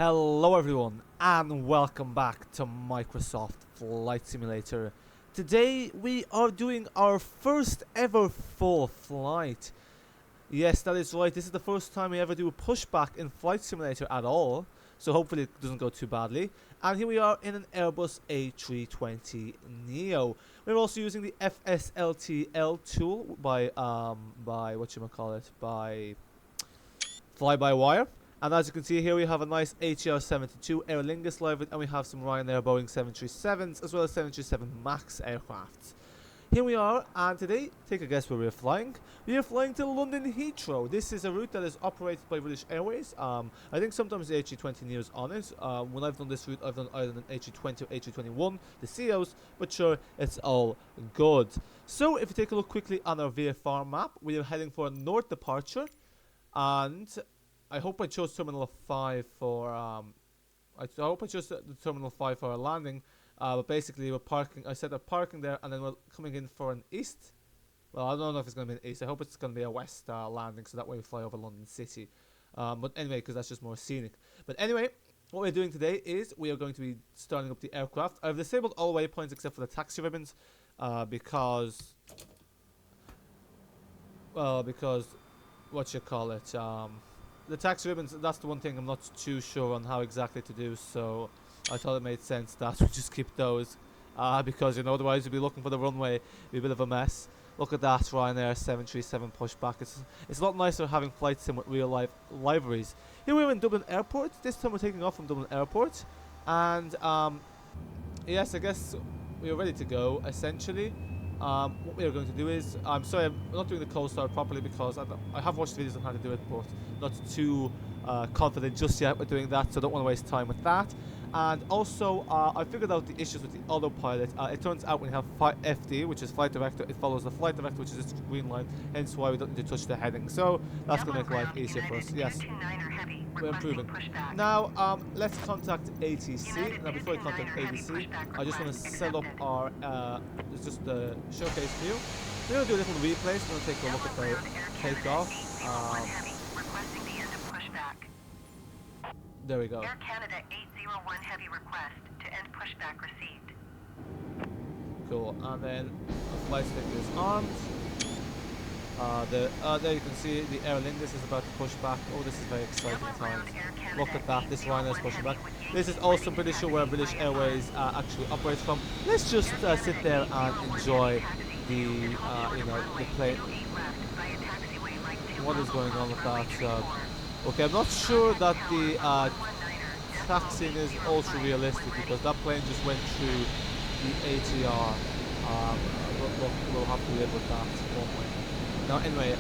Hello everyone and welcome back to Microsoft Flight Simulator. Today we are doing our first ever full flight. Yes, that is right, this is the first time we ever do a pushback in Flight Simulator at all, so hopefully it doesn't go too badly. And here we are in an Airbus A320 Neo. We're also using the FSLTL tool by fly-by-wire. And as you can see here, we have a nice HER72 Aer Lingus live, and we have some Ryanair Boeing 737s as well as 737 MAX aircrafts. Here we are, and today, take a guess where we're flying. We are flying to London Heathrow. This is a route that is operated by British Airways. I think sometimes the A320 Neo's on it. When I've done this route, I've done either an A320 or A321, the CEOs, but sure, it's all good. So, if you take a look quickly on our VFR map, we are heading for a north departure, and I hope I chose Terminal 5 for, I hope I chose the Terminal 5 for our landing, but basically we're parking, I set up parking there, and then we're coming in for an east. Well, I don't know if it's going to be an east, I hope it's going to be a west landing, so that way we fly over London City. But anyway, because that's just more scenic. But anyway, what we're doing today is we are going to be starting up the aircraft. I've disabled all waypoints except for the taxi ribbons, because, what you call it, the taxi ribbons, that's the one thing I'm not too sure on how exactly to do, so I thought it made sense that we just keep those, because, you know, otherwise you'll be looking for the runway, it'll be a bit of a mess. Look at that Ryanair 737 pushback. It's a lot nicer having flight sim with real life liveries. Here we're in Dublin Airport. This time we're taking off from Dublin Airport, and yes, I guess we are ready to go, essentially. What we are going to do is, I'm sorry, I'm not doing the cold start properly because I have watched videos on how to do it, but not too confident just yet with doing that, so I don't want to waste time with that. And also, I figured out the issues with the autopilot. It turns out when you have FD, which is flight director, it follows the flight director, which is this green line, hence why we don't need to touch the heading. So that's going to make life easier for us. Yes, we're improving. Now, let's contact ATC. Now, before we contact ATC, I just want to set up our, it's just the showcase view. We're going to do a little replay, so we're going to take a look at the takeoff. There we go. Air Canada 801 Heavy request to end pushback received. Cool, and then the flight stick is armed. There you can see the Aer Lingus is about to push back. Oh, this is very exciting times. Look at that, this Ryanair is pushing back. This is also pretty sure where British Airways actually operates from. Let's just sit there and enjoy the, you know, the plane. What is going on with that? Okay, I'm not sure that the taxiing is also realistic because that plane just went through the ATR. We'll have to live with that, won't we? Now, anyway,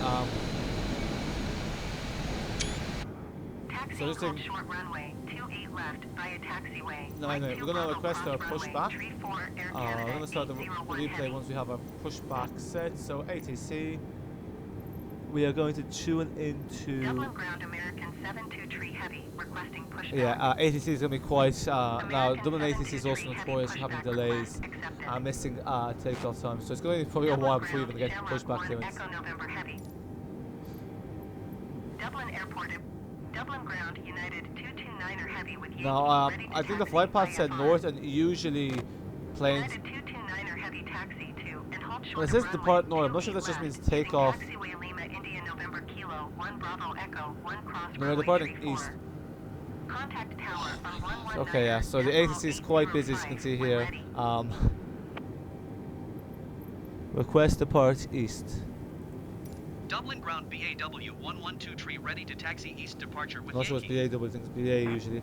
so just taking. Short runway 28 left via taxiway. No, anyway, we're gonna request our pushback. We're gonna start the replay once we have our pushback set. So ATC. We are going to tune into. Dublin ground American 723 Heavy requesting pushback. Yeah, ATC is going to be quite. Now, Dublin ATC is also notorious for having delays, missing takeoff time, so it's going to be probably a while before we even get pushback clearance. Dublin Airport, Dublin ground United 229er Heavy with you. Now, I think the flight path said north, and usually planes. United 229er Heavy taxi to and hold short. Well, it says depart north. I'm not sure if that just means take off. No, we're departing east. Contact tower on 119. Okay, yeah, so the ATC is quite busy, as you can see here. Request depart east. Dublin ground BAW 1123 ready to taxi east departure with Not sure what's BAW, I think it's BA usually.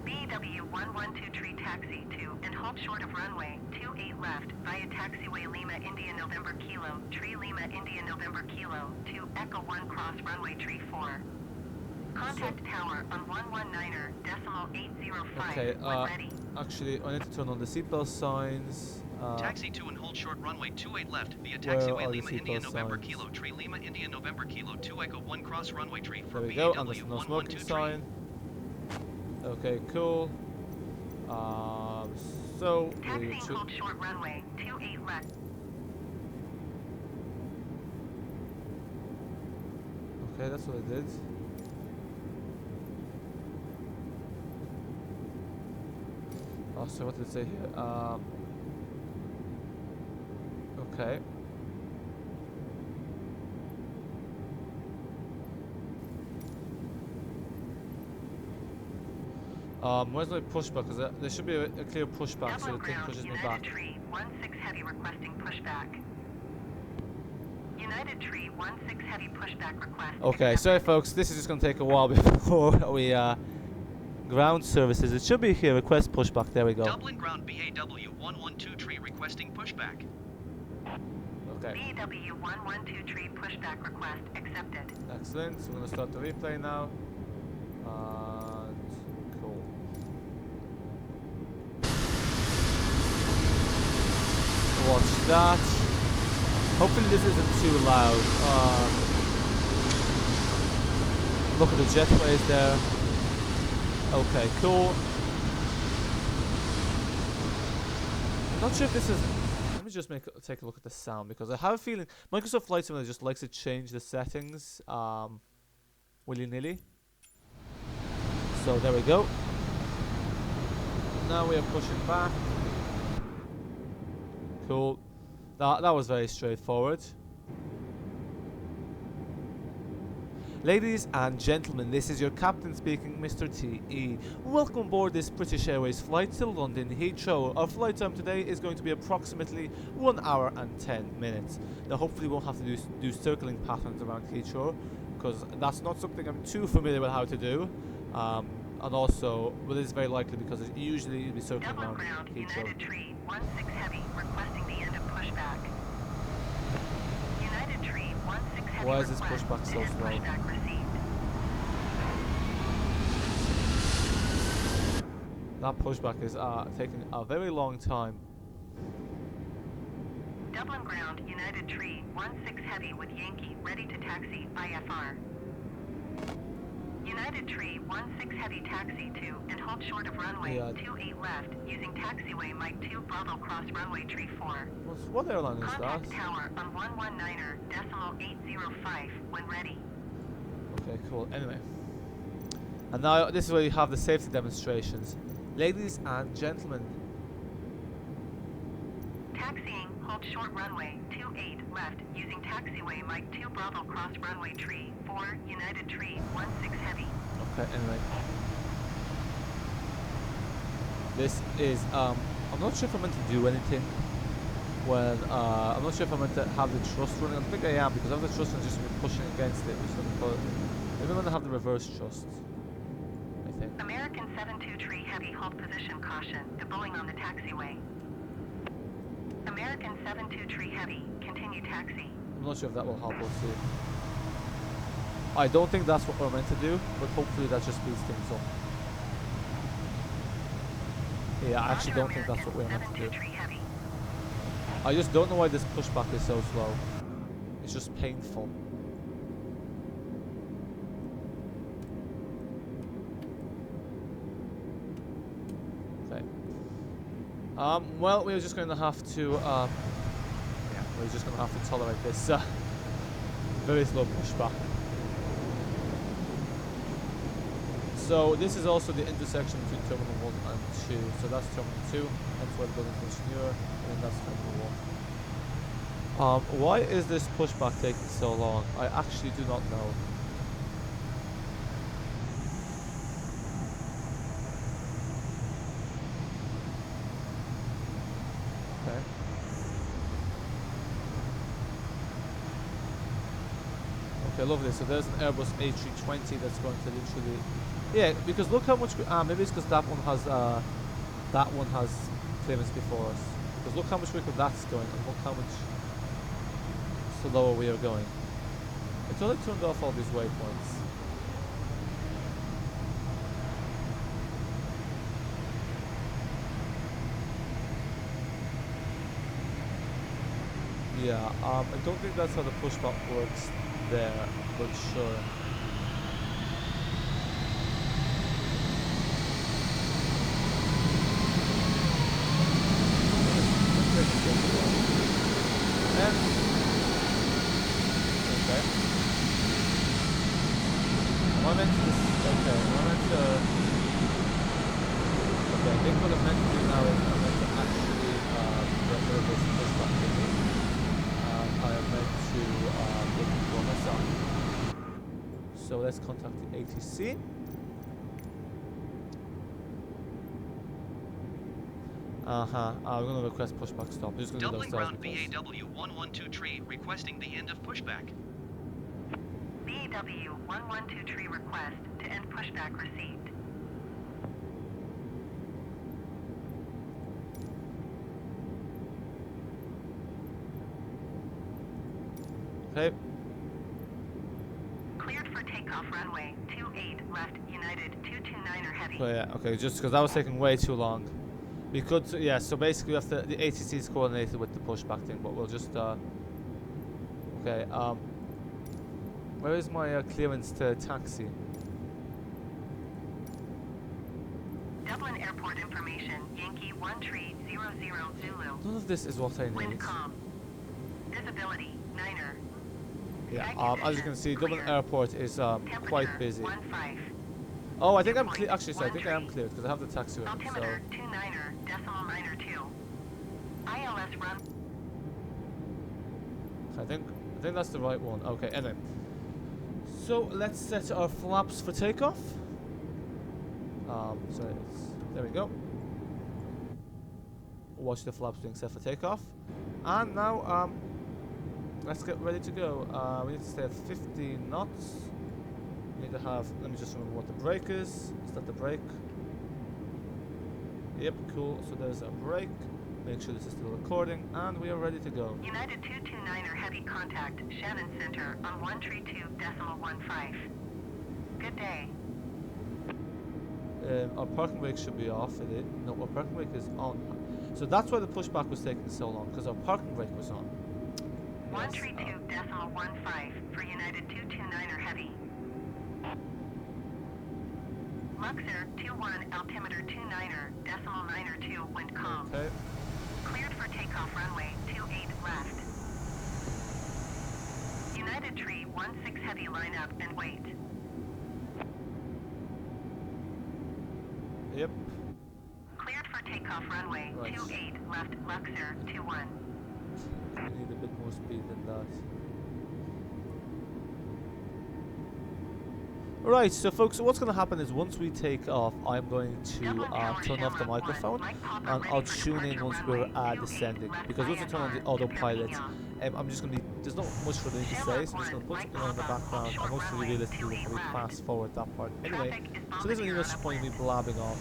BAW 1123 taxi to and hold short of runway 28 left via taxiway Lima India November Kilo, Tree Lima India November Kilo to Echo 1 cross runway Tree 4. Contact tower on 119er decimal 805. Okay, ready. actually, I need to turn on the seatbelt signs. Taxi to and hold short runway 28 left via taxiway Lima India November Kilo, Tree Lima India November Kilo 2 Echo 1 cross runway Tree 4 There we BAW go, and there's no smoking 1123. sign. Okay, cool. So Taxi hold short runway 28 left. Okay, that's what I did. Oh, so what did it say here? Okay. Where's my pushback? Because there should be a clear pushback so Dublin the thing ground, pushes me United back. Tree 16 Heavy requesting pushback. United Tree 16 Heavy pushback request. Okay, sorry folks, this is just going to take a while before we ground services. It should be here, request pushback, there we go. Dublin ground BAW 112 tree requesting pushback. Okay. BAW 112 Tree pushback request accepted. Excellent, so we're going to start the replay now. Cool. Watch that. Hopefully this isn't too loud. Look at the jetways there. Okay, cool. I'm not sure if this is... Let me just take a look at the sound, because I have a feeling Microsoft Flight Simulator just likes to change the settings willy-nilly. So there we go. Now we are pushing back. Cool. That was very straightforward. Ladies and gentlemen, this is your captain speaking, Mr. T.E. Welcome aboard this British Airways flight to London Heathrow. Our flight time today is going to be approximately 1 hour and 10 minutes. Now hopefully we won't have to do circling patterns around Heathrow, because that's not something I'm too familiar with how to do. And also, well, it's very likely because it usually you'll be circling Dublin around ground, Heathrow. United Tree 16 Heavy requesting the end of pushback. United Tree 16 Heavy Why is this request pushback so to end slow? Pushback received. That pushback is taking a very long time. Dublin ground, United Tree 16 Heavy with Yankee ready to taxi IFR. United Tree 16 Heavy taxi to and hold short of runway 28 left using taxiway Mike 2 Bravo cross runway tree 4. What airline is that? Contact tower on 119er decimal 805 when ready. Okay, cool. Anyway. And now this is where you have the safety demonstrations. Ladies and gentlemen. Taxiing, hold short runway 28 left using taxiway Mike 2 Bravo cross runway tree 4 United Tree 16 Heavy. Okay, anyway. This is I'm not sure if I'm meant to do anything when I'm not sure if I'm meant to have the thrust running. I think I am, because I have the thrust and just pushing against it, which doesn't put maybe I'm gonna have the reverse thrust. I think. American 72 Tree Heavy hold position caution to Boeing on the taxiway. American 72 Tree Heavy, continue taxi. I'm not sure if that will help. We'll see. I don't think that's what we're meant to do, but hopefully that just speeds things up. Yeah, I actually don't think that's what we're meant to do. I just don't know why this pushback is so slow. It's just painful. Okay. Well, we're just going to have to, we're just going to have to tolerate this very slow pushback. So this is also the intersection between Terminal 1 and 2. So that's Terminal 2, that's where the building's much newer, and then that's Terminal 1. Why is this pushback taking so long? I actually do not know. Okay. Okay, lovely. So there's an Airbus A320 that's going to literally... Yeah, because look how much... maybe it's because that one has clearance before us. Because look how much quicker that's going, and look how much slower we are going. It's only turned off all these waypoints. Yeah, I don't think that's how the pushback works there, but sure. Okay. Am I meant to... Okay, am I meant to... Okay, I think what I'm meant to do now now is I'm meant to actually get rid of this pushback thingy. I am meant to get control myself. So let's contact the ATC. We're going to request pushback stop. Just going to Dublin do ground because BAW 112 tree requesting the end of pushback. BAW 112 tree request to end pushback received. Okay. Cleared for takeoff runway 28 left United 229er heavy. So yeah, okay, just because that was taking way too long. We could, yeah, so basically we have to, the ATC is coordinated with the pushback thing, but we'll just, okay, where is my clearance to taxi? Dublin Airport information, Yankee 1300 Zulu. None of this is what I need. Wind calm. Visibility, 9er. Yeah, as you can see, Dublin Airport is quite busy. 15. Oh, I think I'm clear. Actually, so I think I am cleared because I have the taxi with me. So Altimeter 29er, decimal 9er 2. ILS run. I think that's the right one. Okay, anyway. So let's set our flaps for takeoff. So there we go. Watch the flaps being set for takeoff. And now let's get ready to go. We need to stay at 15 knots. We need to have, let me just remember what the brake is. Is that the brake? Yep, cool. So there's a brake. Make sure this is still recording, and we are ready to go. United 229er heavy contact, Shannon Center on 132.15. Good day. Our parking brake should be off. No, our parking brake is on. So that's why the pushback was taking so long, because our parking brake was on. 132.15 for United 229er heavy. Luxor 21 altimeter 29er, decimal 9er 2, wind calm. Okay. Cleared for takeoff runway 28 left. United Tree 16 heavy line up and wait. Yep. Cleared for takeoff runway Right. 28 left Luxor 21. We need a bit more speed than that. Right, so folks, what's going to happen is once we take off, I'm going to turn off the microphone, and I'll tune in once we're descending. Because once we turn on the autopilot, I'm just going to be, there's not much for me to say, so I'm just going to put something on in the background. I'm mostly realistically probably fast forward that part. Anyway, so there's really much point in me blabbing on,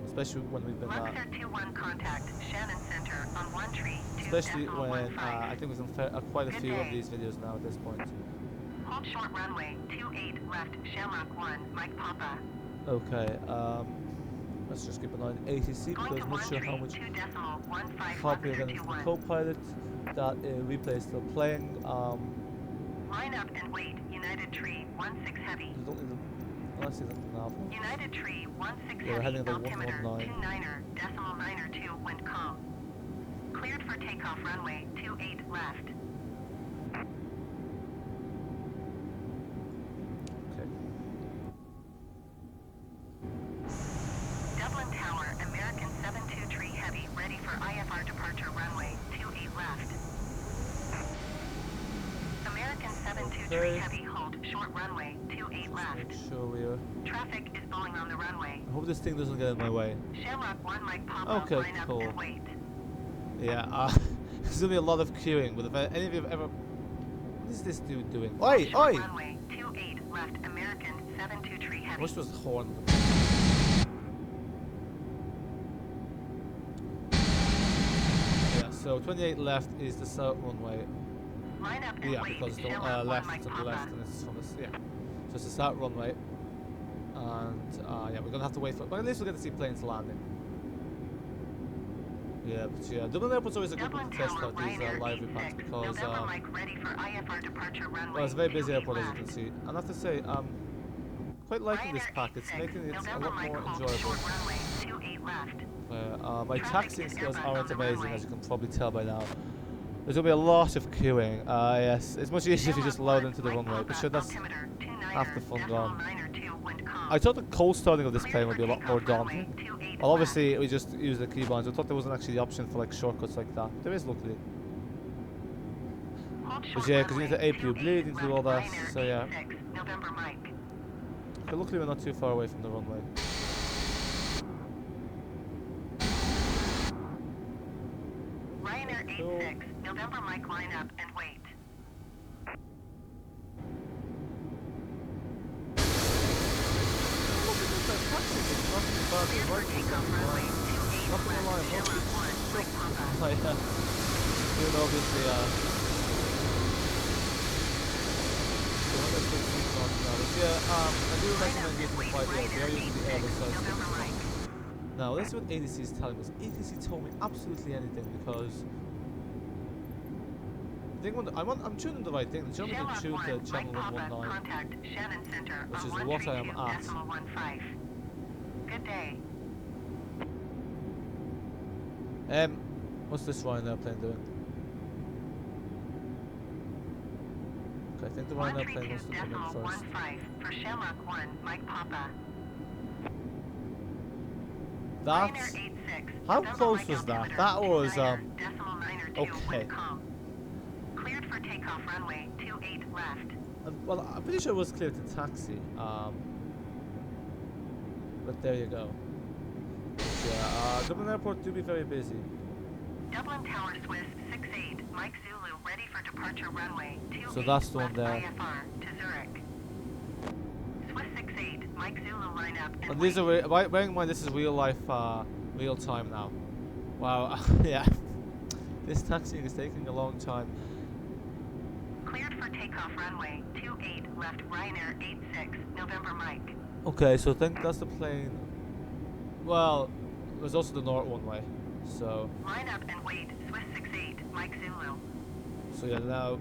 especially when we've been, Luxor 21 contact Shannon Center on 1 tree. especially when I think we've done quite a few of these videos now at this point. Hold short runway 28 left Shamrock 1, Mike Papa. Okay, let's just keep an eye on ATC because I'm not sure how much help we're getting from the co-pilot. That replay is still playing. Line up and wait. United Tree 16 heavy. I don't need them. Let's see them now. United Tree 16 Yeah, we're heavy. heading at Altimeter 119. 29er, decimal 9er 2, wind calm. Cleared for takeoff runway 28 left. Okay. Dublin Tower, American 72 heavy, ready for IFR departure runway 28 left. American 72 Okay. heavy, hold short runway 28 left. Make sure we are. Traffic is blowing on the runway. I hope this thing doesn't get in my way. Shamrock 1, Mike Papa, Okay, line up cool. and wait. Yeah, there's gonna be a lot of queuing. But if any of you have ever, what is this dude doing? Oi, Short oi! runway 28 left, American 72 I heavy. wish it was the horn. Yeah, so 28 left is the south runway. Line up and Yeah, wait. because the Shamrock 1, left Mike is on the Papa. left, and it's from this. Yeah, so it's the south runway, and yeah, we're gonna have to wait for. But at least we'll get to see planes landing. Yeah, but yeah, Dublin Airport's always a good one Dublin to test Tower, out these Ryanair library 86, packs because November Mike ready for IFR departure runway well, it's a very busy 28 airport as you left. can see. And I have to say, quite liking this Ryanair pack. It's 86, making it a November lot Mike more hold enjoyable. short runway 28 left. My Traffic taxiing is skills Airbus aren't on the amazing, runway. as you can probably tell by now. There's gonna be a lot of queuing. Yes, it's much easier if you just load into the runway, but sure, that's half the fun gone. I thought the cold starting of this plane would be a lot more daunting. Well, obviously we just use the keybinds. I thought there wasn't actually the option for like shortcuts like that. There is, luckily. But yeah, because you need to APU bleed, you need to do all that. So yeah. Okay, luckily we're not too far away from the runway. Ryanair 86, November Mike, line up and wait. Cleared for takeoff runway 28 left, Shamrock 1, Mike Papa. Dude, obviously, I do recommend using the flight here. We are using the Airbus size. Now, let's see what ATC is telling us. ATC told me absolutely anything because I'm tuning the right thing. The gentleman can tune to channel 119, which is what I am at. Good day. What's this Ryanair plane doing? Okay, I think the Ryanair plane wants to come in first. 132.15 for Shamrock 1, Mike Papa. That's... How close was that? That was, okay. Cleared for takeoff runway 28 left. Well, I'm pretty sure it was cleared to taxi. But there you go. Yeah, Dublin Airport do be very busy. Dublin Tower Swiss 68, Mike Zulu, ready for departure runway 28 So that's the one left there. IFR to Zurich. Swiss 68, Mike Zulu, line up and And these wait. are, bearing in mind this is real life, real time now. Wow, yeah. This taxiing is taking a long time. Cleared for takeoff runway 28 left Ryanair 86, November Mike. Okay, so I think that's the plane. Well, there's also the North one way. So. Line up and wait, Swiss 68, Mike Zulu. So yeah, now.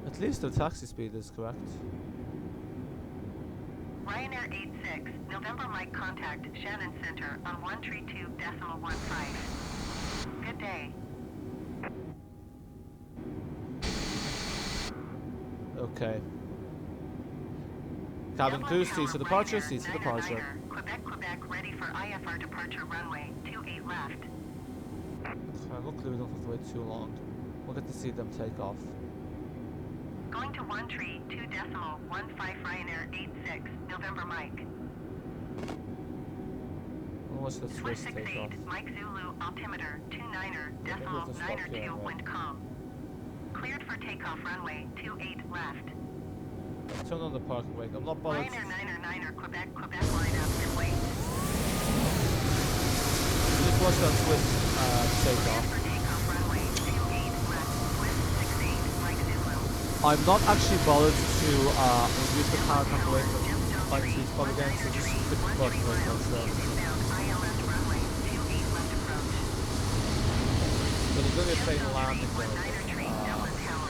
At least the taxi speed is correct. Ryanair 86, November Mike, contact Shannon Center on 132.15. Good day. Okay. Cabin crew, seats to departure, seats to departure. Quebec, ready for IFR departure runway 28 left. Okay, luckily we don't have to wait too long. We'll get to see them take off. Going to 132.15 Ryanair 86, November Mike. We'll watch the Swiss Swiss take off. 68, Mike Zulu, altimeter 29.92, wind calm. Cleared for takeoff runway 28 left. Turn on the parking brake. I'm not bothered. Ryanair 99, Quebec, line up and wait. Just watch that Swiss take off. For takeoff runway 28 left, Swiss 68, Mike Zulu. I'm not actually bothered to use the power calculator like sweet spot again, so just click the button right now. So. ILS runway 28 left approach. But there's going to be a plane landing there. Niner tree, Dublin Tower.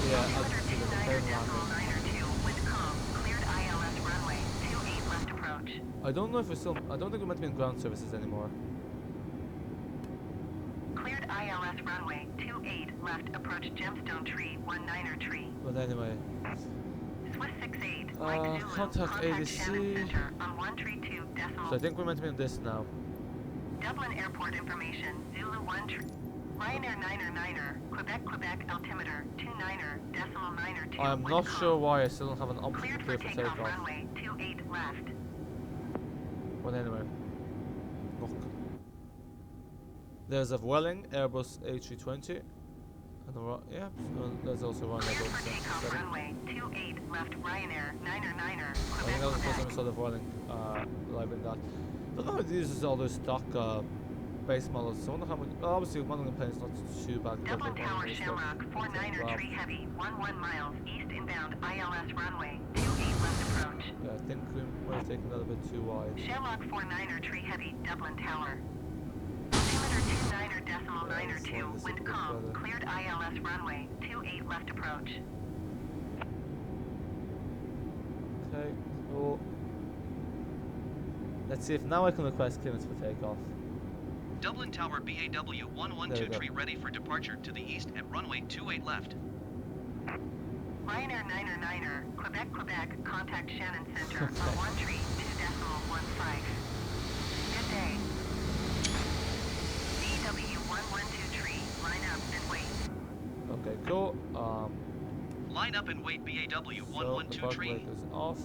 Yeah, I can see there's a plane landing. Cleared ILS runway 28 left approach. I don't know if we're still. I don't think we're meant to be in ground services anymore. Cleared ILS runway 28 left approach Gemstone Tree 19er tree. But anyway. Swiss 68 Mike Zulu, contact Shannon ADC. Center on 132.15. So I think we're meant to be in this now. Dublin Airport information Zulu 1 tree. Ryanair 9er, Quebec, altimeter 29.92. I'm not sure why I still don't have an option Cleared to for clear for takeoff takeoff. runway 28 left. But anyway. Look. There's a Welling Airbus A320. And yeah, there's also Ryanair Cleared Airbus for takeoff 7. runway 28 left Ryanair 9er, I think that was the first time I saw the Welling live in that. I don't know how it uses all those stock base models. So I wonder how much. Well, obviously, one of the planes not too bad. Dublin Tower Shamrock 49er tree heavy 11 miles east inbound ILS runway 28 left approach. Yeah, I think we might have taken that a bit too wide. Shamrock 49er tree heavy Dublin Tower. Altimeter 29.92, wind calm, cleared ILS runway 28 left approach. Okay, cool. Let's see if now I can request clearance for takeoff. Dublin Tower BAW 112 tree ready for departure to the east at runway 28 left. Ryanair 9er, Quebec, Quebec, contact Shannon Center on 13.2.15. Good day. BW112 line up and wait. Okay, cool. Line up and wait, BAW So the 112 park tree. brake is off.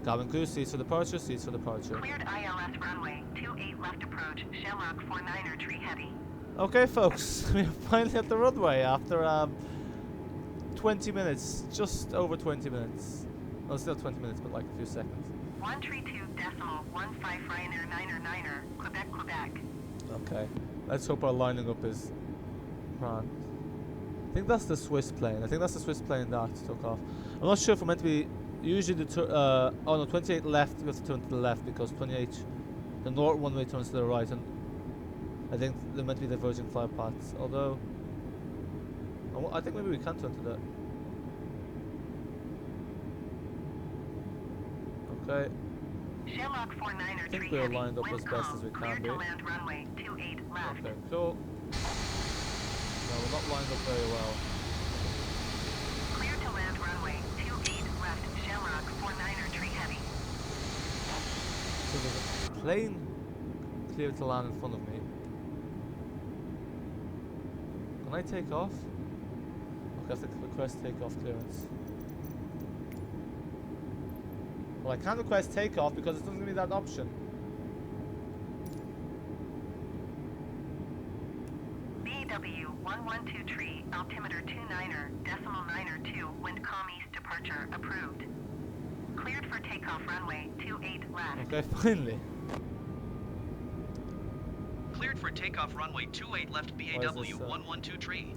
Cabin crew, seats for departure, seats for departure. Cleared ILS runway 28 left approach, Shamrock 49er tree heavy. Okay, folks, we're finally at the runway after 20 minutes, just over 20 minutes. Well, still 20 minutes, but like a few seconds. 132.15 Ryanair 9er, Quebec, Quebec. Okay, let's hope our lining up is grand. I think that's the Swiss plane. I think that's the Swiss plane that took off. I'm not sure if we're meant to be. Usually oh no, 28 left. We have to turn to the left because 28, the north one way turns to the right, and I think they're meant to be diverging flight paths. Although, I think maybe we can turn to the. Okay. Shamrock 49er I think tree we're heavy. lined up Wind as best calm. as we can Clear be. to land runway 28 left. Okay, cool. No, we're not lined up very well. Clear to land runway 28 left. Shamrock 49er tree heavy. So there's a plane clear to land in front of me. Can I take off? Okay, I have to request takeoff clearance. Well, I can't request takeoff because it doesn't give me that option. BW112 tree, altimeter 29er, decimal 9er 2, wind calm east departure approved. Cleared for takeoff runway 28 left. Okay, finally. Cleared for takeoff runway 28 left, Why is BAW this, 112 tree.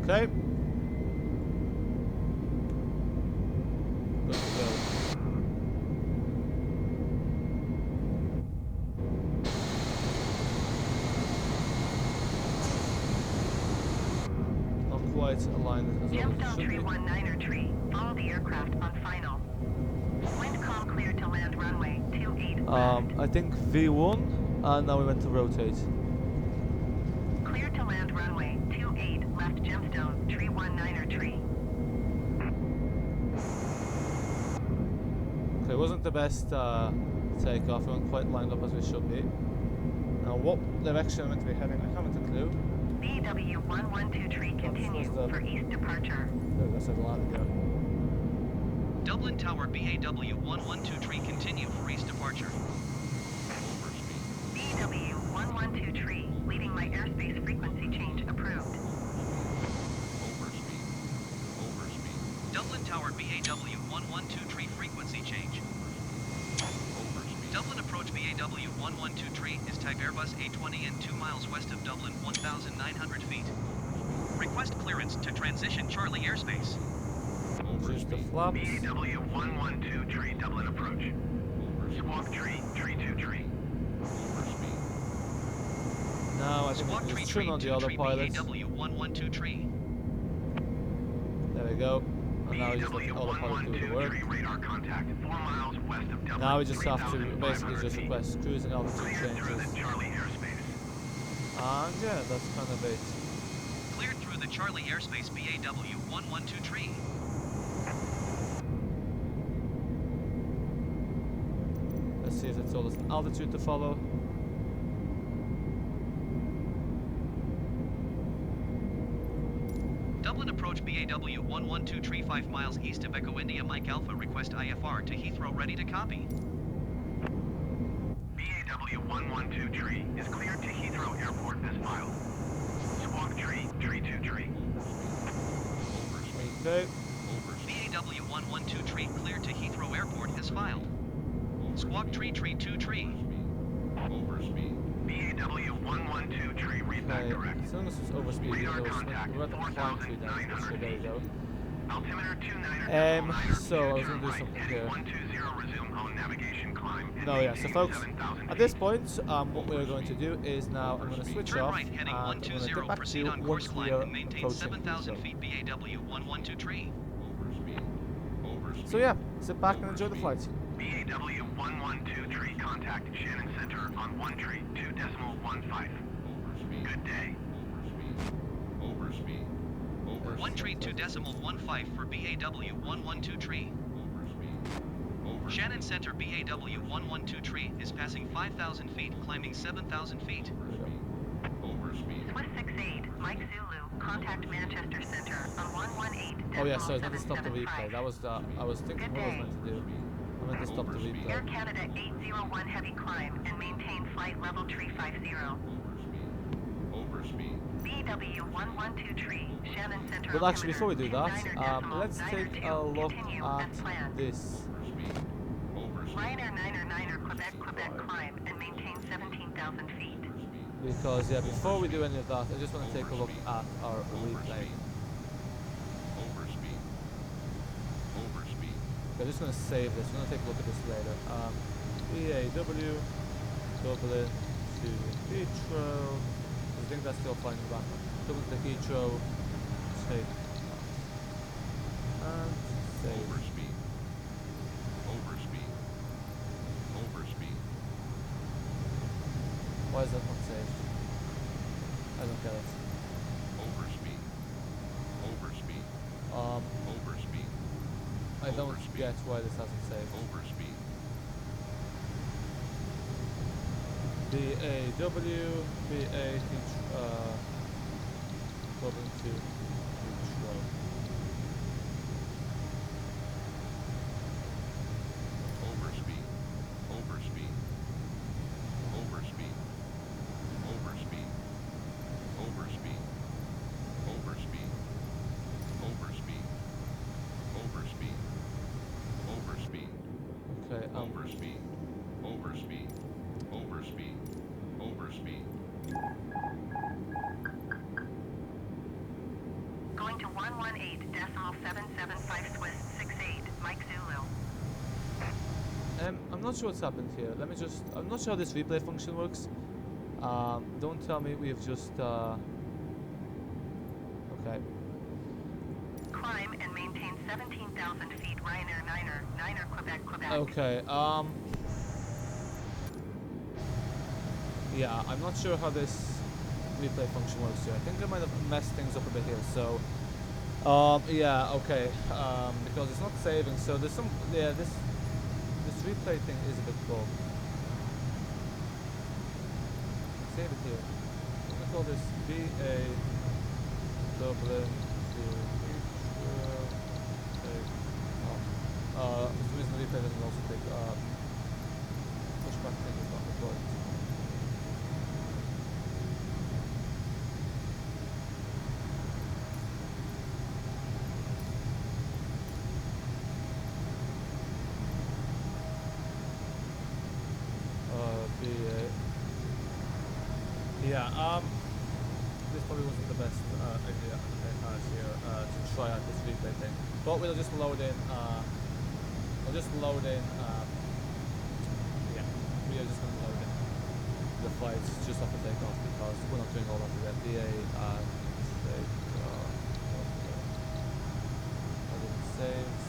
Okay. Good to go. Not quite aligned as well as Gemstone it should tree be. 19er tree, follow the aircraft on final. Wind calm cleared to land runway 28 left. I think V1, and now we went to rotate. Cleared to land runway 28 left gemstone, tree 19er tree. Okay, wasn't the best takeoff. We weren't quite lined up as we should be. Now, what direction I'm meant to be heading? I haven't a clue. BW112 tree continue supposed to- for east departure. There we go, so landing there. Dublin Tower, BAW 112 tree, continue for east departure. BW112 tree, leading my airspace frequency change approved. Dublin Tower, BAW 112 tree, frequency change. Dublin approach, BAW 112 tree is type Airbus A320 and 2 miles west of Dublin, 1,900 feet. Request clearance to transition Charlie airspace. Choose the flaps. BAW112 tree, Dublin approach. Squawk tree, tree 2 tree. Now I think Squawk we tree, can tree turn on 2 the tree, autopilot. BAW 112 tree. There we go. And now we just let the autopilot do the BAW112 work. tree, radar contact 4 miles west of Dublin. Now we just have to 3,500 basically just feet. request cruising altitude Cleared through changes. the Charlie airspace. And yeah, that's kind of it. Cleared through the Charlie airspace, BAW 112 tree. Let's see if it told us an altitude to follow. Dublin approach, BAW 112 tree, 5 miles east of Echo India Mike Alpha, request IFR to Heathrow, ready to copy. BAW112 tree is cleared to Heathrow Airport as filed. Squawk tree, tree 2 tree. Okay. BAW 112 tree, cleared to Heathrow Airport as filed. Squawk tree, tree 2 tree. BAW112 tree, read back Okay. correct. As long as it's over speed, Radar we're contact, at the climb 2 now. So there we go. Altimeter 29er. So I was going to do something here. 120, resume on navigation climb. and No, yeah. So maintain folks, 7,000 at this point, what we're going to do is now I'm going to switch Turn off right, and heading I'm going to 120, get back to proceed you on course once we climb are and maintain approaching 7,000 Heathrow. feet, BAW 112 tree. So yeah, sit back and enjoy the flight. BAW112 tree, contact Shannon Center on 1 tree 2.15. Good day. 1 tree 2.15 for BAW 112 tree. Shannon Center BAW 112 tree is passing 5,000 feet, climbing 7,000 feet. Swiss 68, Mike Zulu, contact Manchester Center on 118. Oh yeah, so it's meant to stop the replay. That was the, I was thinking what I was meant to do. I meant to stop the Air replay. Canada 801 heavy climb and maintain flight level tree 50. BW 112 tree, Shannon Center. But actually, before we do that, altimeter let's take a look continue at as planned. this. Ryanair 909er Quebec climb and maintain 17,000 feet. Because yeah, before we do any of that, I just want to take a look at our replay. Okay, I'm just going to save this. We're going to take a look at this later. BAW, Dublin to Heathrow. I think that's still flying in the back. Dublin to Heathrow. Take and save. Why is that not saved? I don't get it. I don't get why this hasn't saved. BAW, Dublin to Heathrow. Okay, Going to 118.775 Swiss 68, Mike Zulu. I'm not sure what's happened here. Let me just, I'm not sure how this replay function works. Don't tell me we've just, okay. Climb and maintain 17,000 feet, Ryanair 9er Quebec. Okay, yeah, I'm not sure how this replay function works here. I think I might have messed things up a bit here, so, yeah, okay, because it's not saving, so there's some, yeah, this replay thing is a bit bugged. Save it here. I'm gonna call this BA Dublin to Heathrow. For some reason the replay doesn't also take pushback thing is not recorded. Yeah, this probably wasn't the best idea I had here to try out this replay thing. But we'll just load in, yeah, we are just going to load in the flights just off the takeoff because we're not doing all of the FDA saves.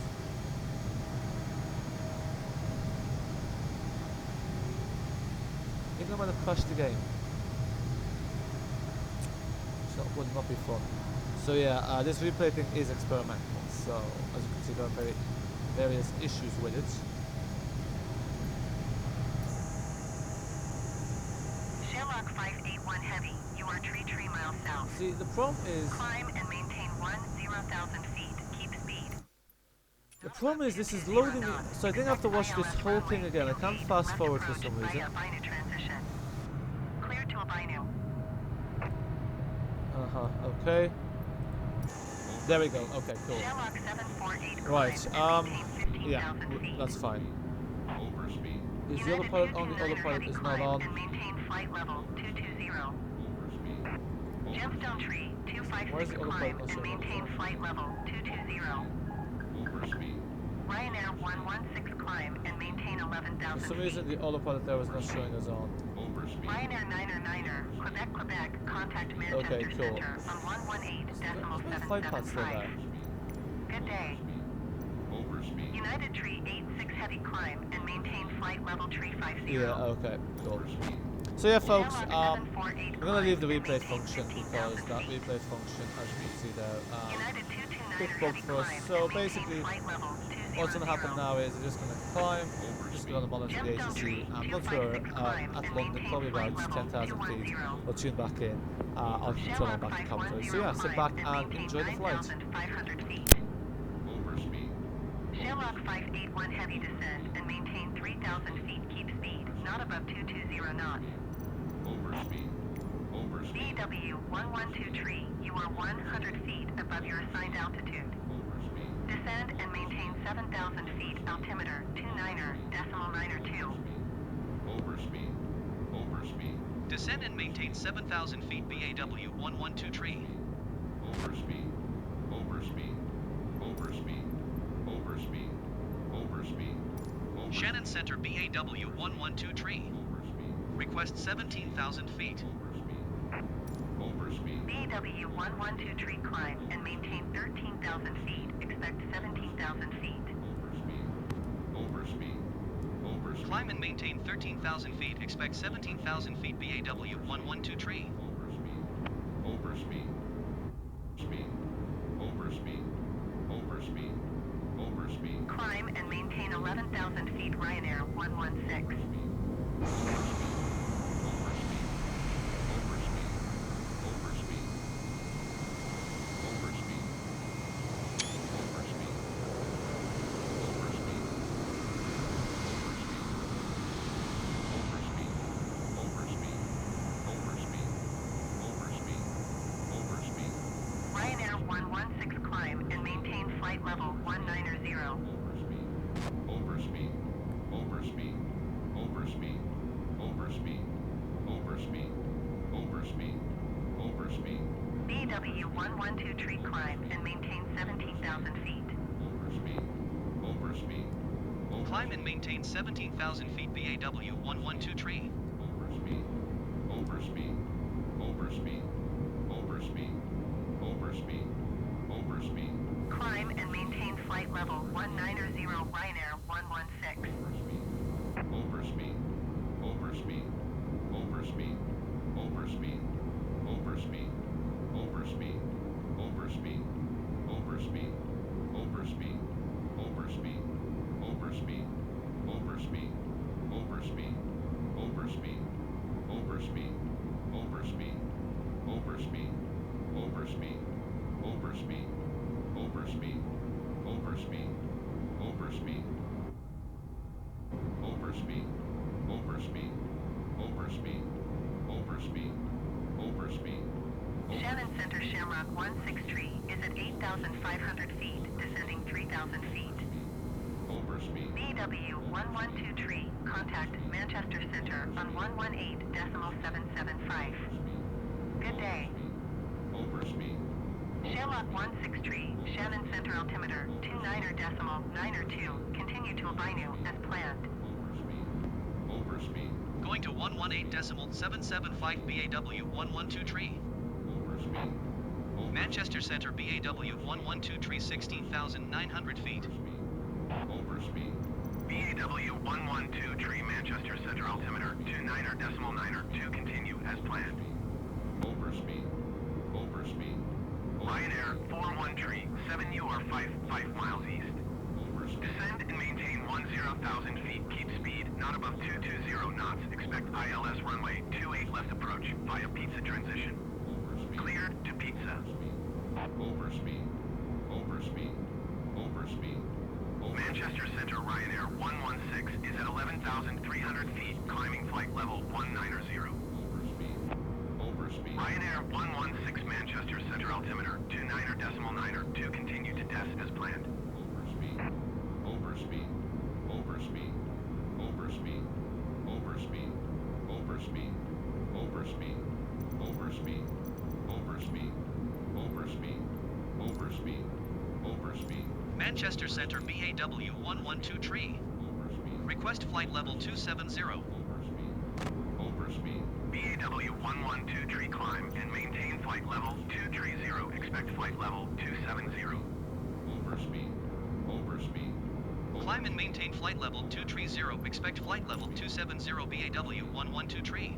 I think I might have crashed the game. So it would not be fun. So yeah, this replay thing is experimental. So as you can see, there are various issues with it. Sherlock 581 heavy. You are 3 miles south. See, the problem is. Climb and maintain 10,000 feet. Keep speed. The problem is this is loading me, so I think I have to watch this whole thing again. I can't fast forward for some reason. Clear to a binu. Okay. There we go. Okay, cool. Sherlock 748 Right, yeah, 15,000 feet. that's fine. Is the autopilot on? The autopilot is not on. And maintain flight level 220. Gemstone tree Where's the 256 autopilot climb not and showing maintain up? flight level 220. Ryanair 116 climb and maintain 11,000 For some feet. reason, the autopilot there was not showing us on. Ryanair 9er, Quebec, contact Manchester Okay, cool. Center on 118.775. Flight path's still there. Good day. United Tree 86 heavy climb and maintain flight level tree 50. Yeah, okay, cool. So yeah, folks, Shamrock we're 748 gonna leave the climb replay and function maintain because 15,000 that feet. replay function, as you can see there, United quick 229er bug heavy for us. climb So and maintain basically, flight level what's gonna 200. happen now is we're just gonna climb, just gonna monitor the Gemstone ATC, tree and once we're 256 climb at and London, maintain probably flight about level 10,000 feet, 210. we'll tune back in. I'll turn on Shamrock back the commentary. So 510 yeah, sit climb back and and maintain enjoy the flight. 9,500 feet. Shamrock 581 heavy descend and maintain 3,000 feet. Keep speed, not above 220 knots. BW 112 tree, you are 100 feet above your assigned altitude. Descend and maintain 7,000 feet altimeter 29.92. Descend and maintain 7,000 feet BAW 112 tree. Shannon Center BAW 112 tree. Request 17,000 feet. BW 112 tree climb and maintain 13,000 feet. Expect 17,000 feet. Climb and maintain 13,000 feet. Expect 17,000 feet BAW 112 tree. Climb and maintain 11,000 feet. Ryanair 116. Ryanair 116 climb and maintain flight level 190. BW 112 tree climb and maintain 17,000 feet. Climb and maintain 17,000 feet BAW 112 tree. Climb and maintain flight level 190. Ryanair 116. Shannon Center Shamrock 16 tree is at 8,500 feet, descending 3,000 feet. BW 112 tree, contact Manchester Center on 118.775. Good day. Shamrock 16 tree, Shannon Center altimeter 29.92, continue to Albino as planned. Going to 118.775 BAW 112 tree. Manchester Center BAW 112 tree 16,900 feet. BAW 112 tree Manchester Center altimeter 29.92 continue as planned. Ryanair 41 tree 7 you are 5 miles east. Descend and maintain 10,000 feet. Keep speed not above 220 knots. Expect ILS runway 28 left approach via pizza transition. Cleared to pizza. Manchester Center Ryanair 116 is at 11,300 feet, climbing flight level 190. Ryanair 116 Manchester Center altimeter 29.92 continue to test as planned. Manchester Center BAW 112 tree. Request flight level 270. BAW 112 tree climb and maintain flight level 230. Expect flight level 270. Climb and maintain flight level 230. Expect flight level 270 BAW 112 tree.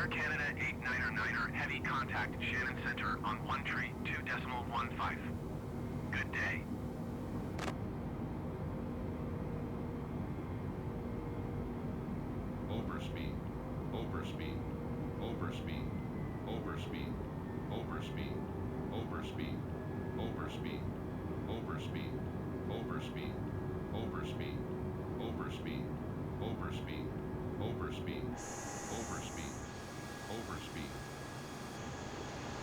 Air Canada 89er heavy contact Shannon Center on 132.15. Good day. Overspeed. Overspeed. Overspeed. Overspeed. Overspeed. Overspeed. Overspeed. Overspeed. Overspeed. Overspeed. Overspeed. Overspeed. Overspeed. Overspeed. Overspeed.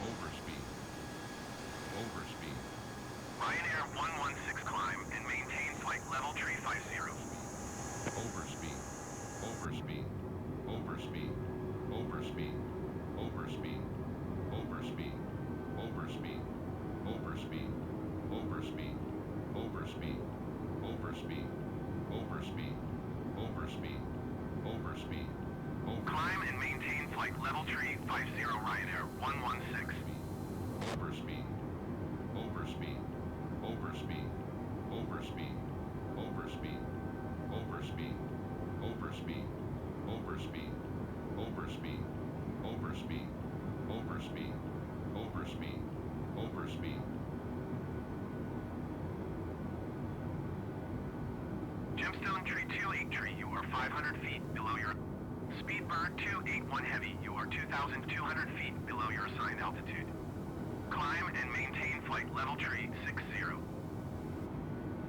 Overspeed. Overspeed. Ryanair 116 climb and maintain flight level 350. Overspeed. Overspeed. Overspeed. Overspeed. Overspeed. Overspeed. Overspeed. Overspeed. Overspeed. Overspeed. Overspeed. Overspeed. Overspeed. Overspeed. Climb and maintain flight level 350 Ryanair 116. Overspeed. Overspeed. Overspeed. Overspeed. Overspeed. Overspeed. Overspeed. Overspeed. Overspeed. Overspeed. Overspeed. Overspeed. Overspeed. Gemstone tree 283, you are 500 feet below your... Speedbird 281 heavy, you are 2,200 feet below your assigned altitude. Climb and maintain flight level 360.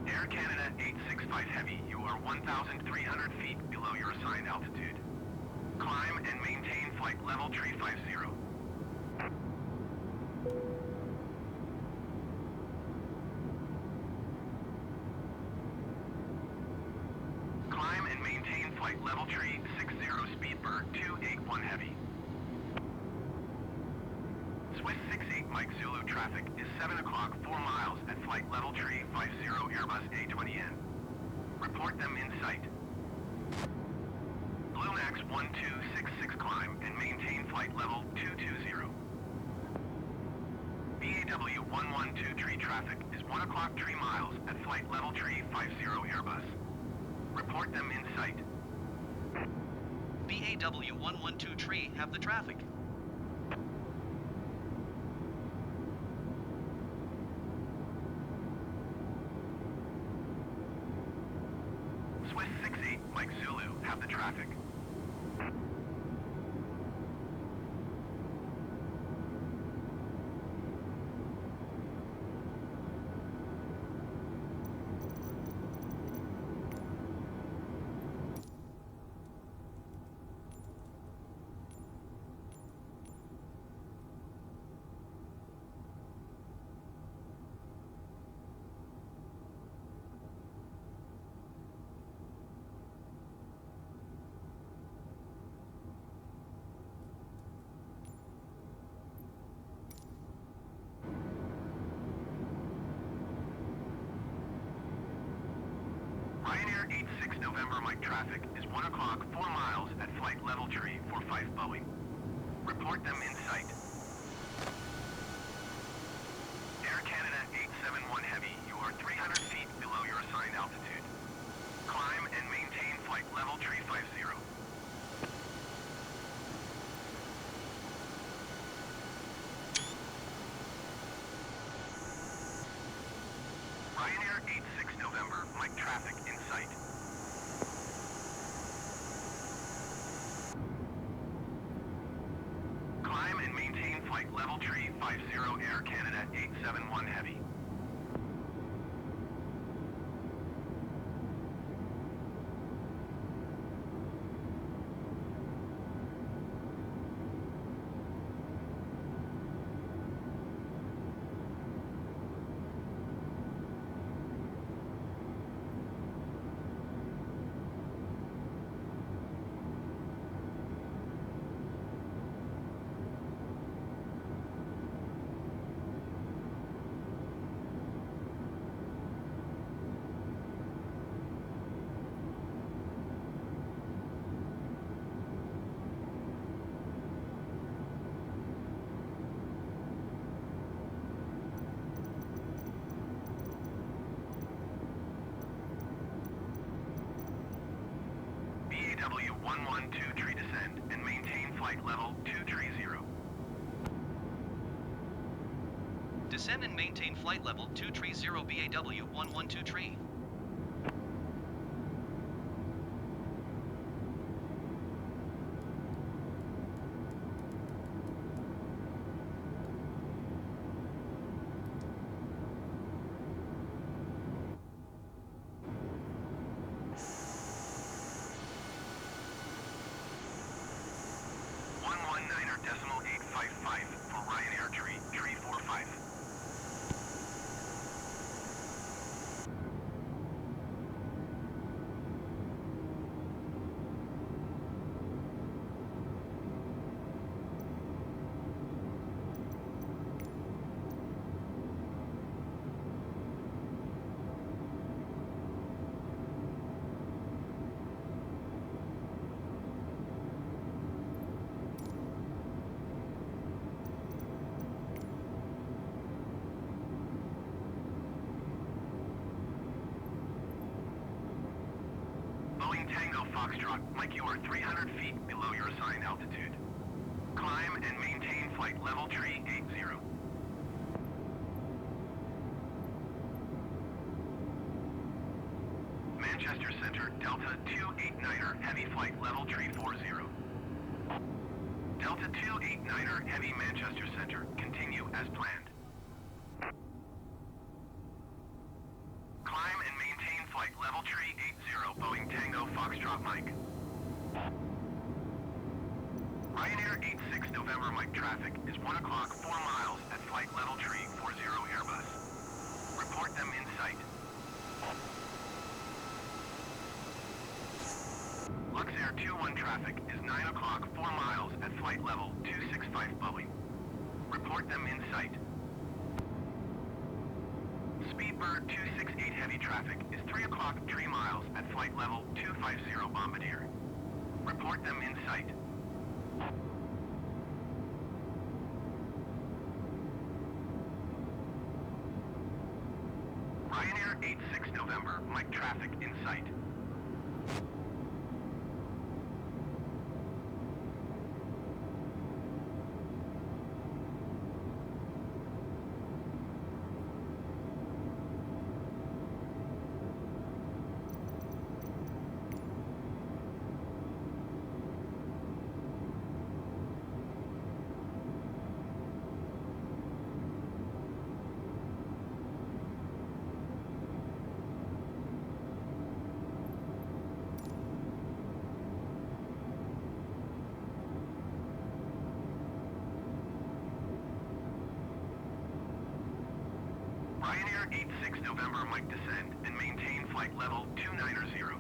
Air Canada 865 heavy, you are 1,300 feet below your assigned altitude. Climb and maintain flight level 350. Climb and maintain flight level 360 Speedbird 281 heavy. Swiss 68 Mike Zulu traffic is 7 o'clock 4 miles at flight level 350 Airbus A320N. Report them in sight. Blue Max 1266 climb and maintain flight level 220. BAW 1123 traffic is 1 o'clock 3 miles at flight level 350 Airbus. Report them in sight. BAW 112 tree have the traffic. Swiss 68 Mike Zulu have the traffic. Ryanair 86 November Mike traffic is 1 o'clock 4 miles at flight level 345 Boeing. Report them in sight. Air Canada 871 heavy, you are 300 feet below your assigned altitude. Climb and maintain flight level 350. Ryanair 86 November Mike traffic in sight. Climb and maintain flight level 350 Air Canada 871 heavy. BAW 112 tree descend and maintain flight flight level 230. Descend and maintain flight level 230 BAW 112 tree. Decimal 855 for Ryanair tree 45. Boeing Tango Foxtrot, Mike, you are 300 feet below your assigned altitude. Climb and maintain flight level tree 80. Manchester Center, Delta 289er, heavy flight level tree 40. Delta 289er, heavy Manchester Center, continue as planned. Climb and maintain flight level tree 80, Boeing Tango Foxtrot Mike. Ryanair 86 November Mike traffic is 1 o'clock 4 miles at flight level tree 40 Airbus. Report them in sight. Luxair 21 traffic is 9 o'clock 4 miles at flight level 265 Boeing. Report them in sight. Speedbird 268 heavy traffic is 3 o'clock 3 miles at flight level 250 Bombardier. Report them in sight. Ryanair 86 November, Mike traffic in sight. Ryanair 86 November, Mike descend and maintain flight level 290.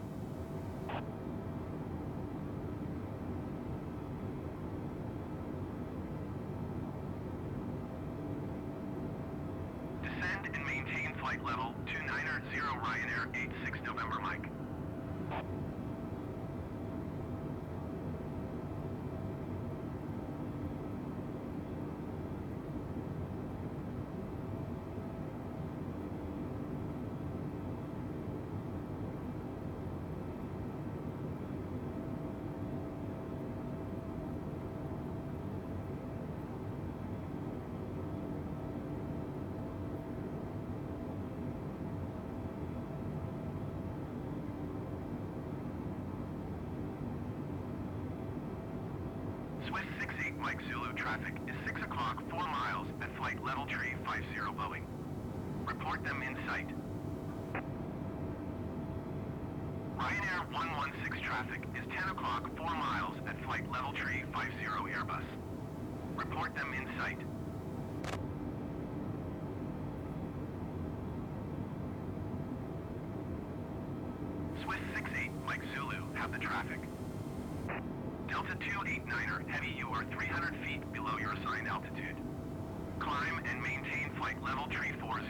Descend and maintain flight level 290 Ryanair 86 November, Mike. Swiss 68 Mike Zulu traffic is 6 o'clock 4 miles at flight level tree 50 Boeing. Report them in sight. Ryanair 116 traffic is 10 o'clock 4 miles at flight level tree 50 Airbus. Report them in sight. Swiss 68 Mike Zulu have the traffic. Delta 289er, heavy, you are 300 feet below your assigned altitude. Climb and maintain flight level tree 40.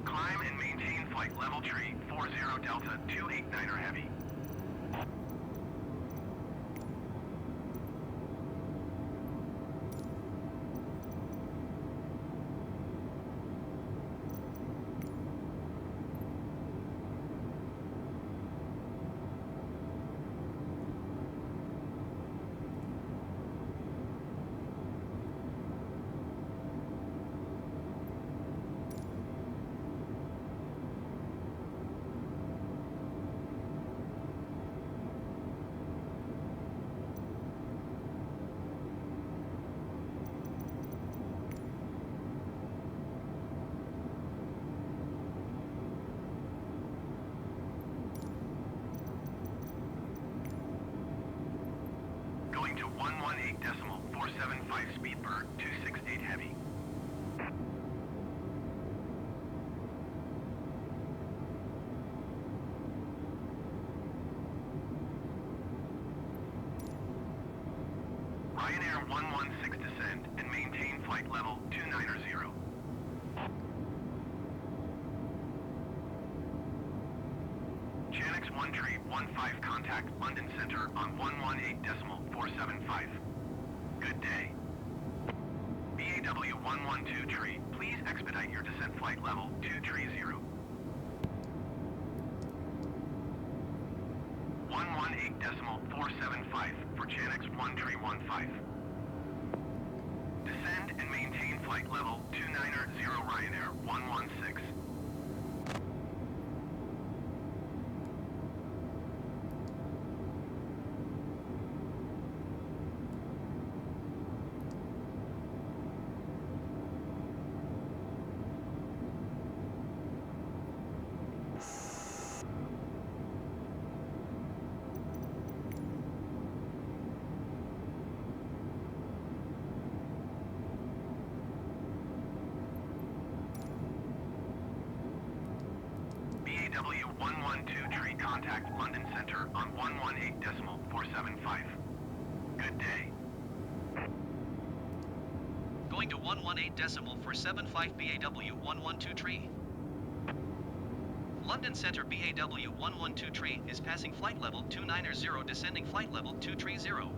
Climb and maintain flight level tree 40 Delta 289er heavy. 118.475 Speedbird 268 Heavy. Ryanair 116 descend and maintain flight level 290. Janix 1 tree 15 contact London Center on 118.475. Good day. BAW 112 tree, please expedite your descent flight level 230. 118.475 for Janix 1 tree 15. Descend and maintain flight level 290 Ryanair 116. BAW 112 tree contact London Center on 118.475. Good day. Going to 118.475 BAW 112 tree. London Center BAW 112 tree is passing flight level 290, descending flight level 230.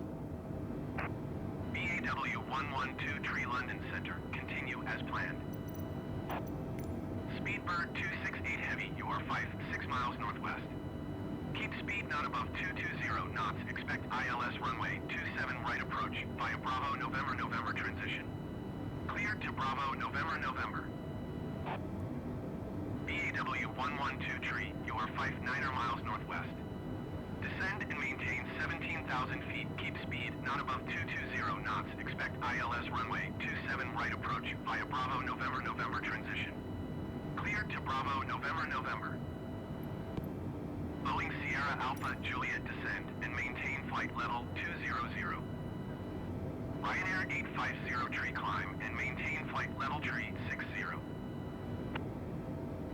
BAW 112 tree London Center, continue as planned. Speedbird 268 Heavy, you are 6 miles northwest. Keep speed not above 220 knots. Expect ILS runway 27 right approach via Bravo November transition. Cleared to Bravo November. BAW 112 tree, you are 59 miles northwest. Descend and maintain 17,000 feet. Keep speed not above 220 knots. Expect ILS runway 27 right approach via Bravo November transition. Cleared to Bravo November. Boeing Sierra Alpha Juliet descend and maintain flight level 200. Ryanair 850 tree climb and maintain flight level tree 60.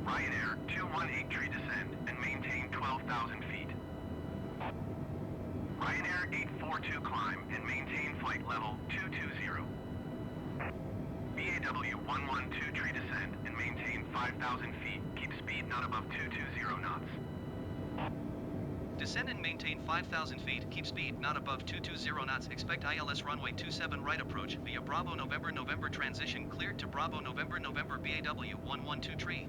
Ryanair 218 tree descend and maintain 12,000 feet. Ryanair 842 climb and maintain flight level 220. BAW 112 tree descend and maintain 5,000 feet. Keep speed not above 220 knots. Descend and maintain 5,000 feet. Keep speed not above 220 knots. Expect ILS runway 27 right approach via Bravo November transition. Cleared to Bravo November BAW 112 tree.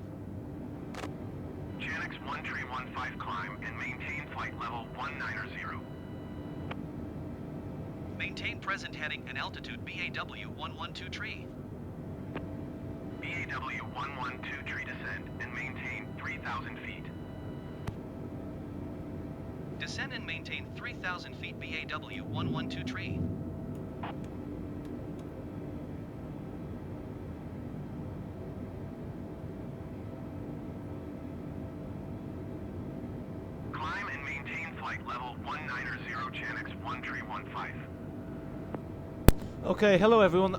Janix 1 tree 15 climb and maintain flight level 190. Maintain present heading and altitude BAW 112 tree. BAW 112 tree descend and maintain 3,000 feet. Descend and maintain 3,000 feet BAW 112 tree. Climb and maintain flight level 190 Janix 1 tree 15. Okay, hello everyone.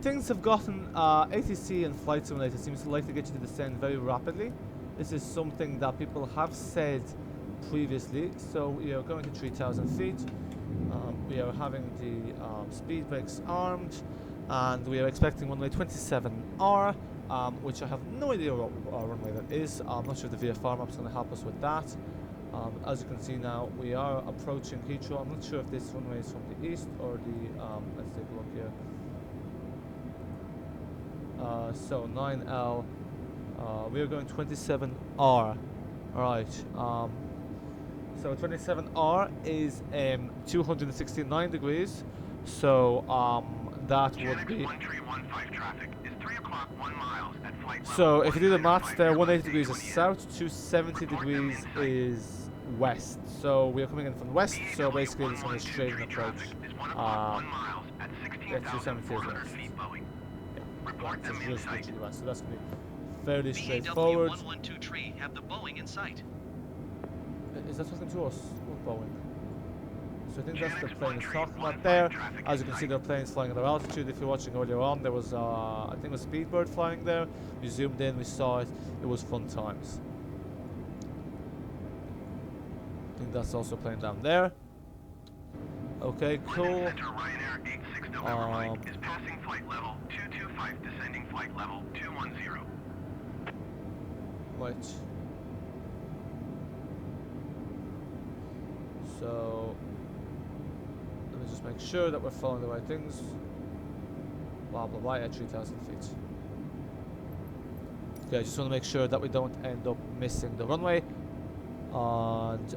Things have gotten ATC and Flight Simulator seems to like to get you to descend very rapidly. This is something that people have said previously. So we are going to 3,000 feet. We are having the speed brakes armed, and we are expecting runway 27R, which I have no idea what runway that is. I'm not sure if the VFR map is going to help us with that. As you can see now, we are approaching Heathrow. I'm not sure if this runway is from the east or the, let's take a look here. So 9L, we are going 27R. Alright, so 27R is 269 degrees, so that would be... So if you do the maths there, 180 degrees is south, 270 degrees is west. So we are coming in from the west, so basically it's going to straight approach. Yeah, 270 is west. Yeah, so it's just straight to the west, so that's going to be fairly straightforward. BAW 112 tree have the Boeing in sight. Is that talking to us? What Boeing? So I think that's the plane it's talking about there. As you can see, there are planes flying at their altitude. If you're watching earlier on, there was, I think it was Speedbird flying there. We zoomed in, we saw it. It was fun times. I think that's also a plane down there. Okay, cool. Ryanair 86 November Mike is passing flight level 225, descending flight level 210. Right. So let me just make sure that we're following the right things. Blah blah blah at 3,000 feet. Okay, I just want to make sure that we don't end up missing the runway. And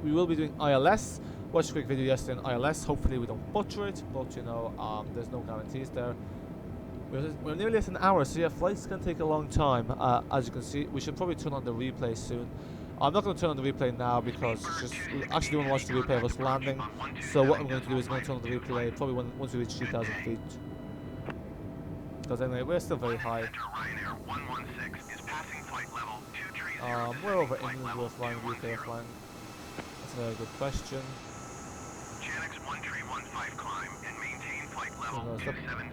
we will be doing ILS. Watched a quick video yesterday on ILS. Hopefully we don't butcher it, but you know, there's no guarantees there. We're nearly at an hour, so yeah, flights can take a long time. As you can see, we should probably turn on the replay soon. I'm not going to turn on the replay now because it's just, we actually don't want to watch the replay of us landing. So what I'm going to do is I'm going to turn on the replay probably once we reach 3,000 feet. Because anyway, we're still very high. We're over England, we're flying, UK are flying. That's a very good question. Janix 1315 climb and maintain flight level 270.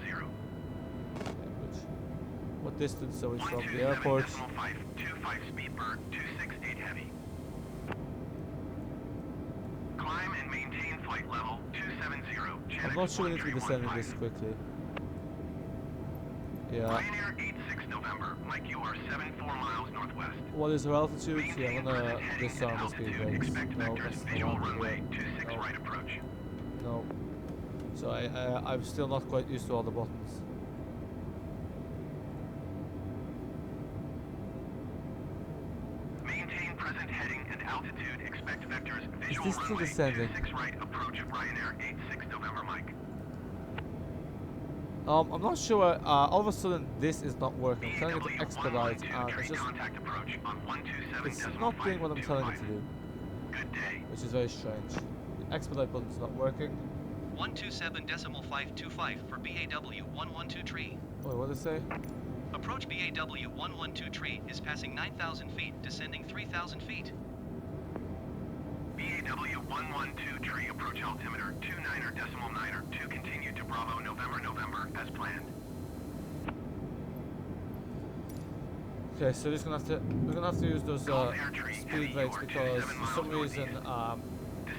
What distance are we from the airport? 25 Speedbird 268 heavy. Climb and maintain flight level 270. I'm not sure we need to be descending this quickly. Yeah. Ryanair 86 November, Mike, you are 74 miles northwest. What is our altitude? Yeah, I'm gonna disarm the speed brakes. Expect No, vectors, that's the visual wrong runway way. 26 No. right approach. No. So I'm still not quite used to all the buttons. Maintain present heading and altitude. Expect vectors, visual this still runway descending? 26 right approach. Ryanair 86 November, Mike. I'm not sure. All of a sudden, this is not working. I'm telling it to expedite, and it's just it's not doing what I'm telling it to do, which is very strange. The expedite button is not working. 127.525 for BAW 112 tree. Wait, what did it say? Approach BAW 112 tree is passing 9,000 feet, descending 3,000 feet. BAW 112 tree approach altimeter 29er.9er to continue to Bravo November as planned. Okay, so we're gonna have to use those speed brakes because for some reason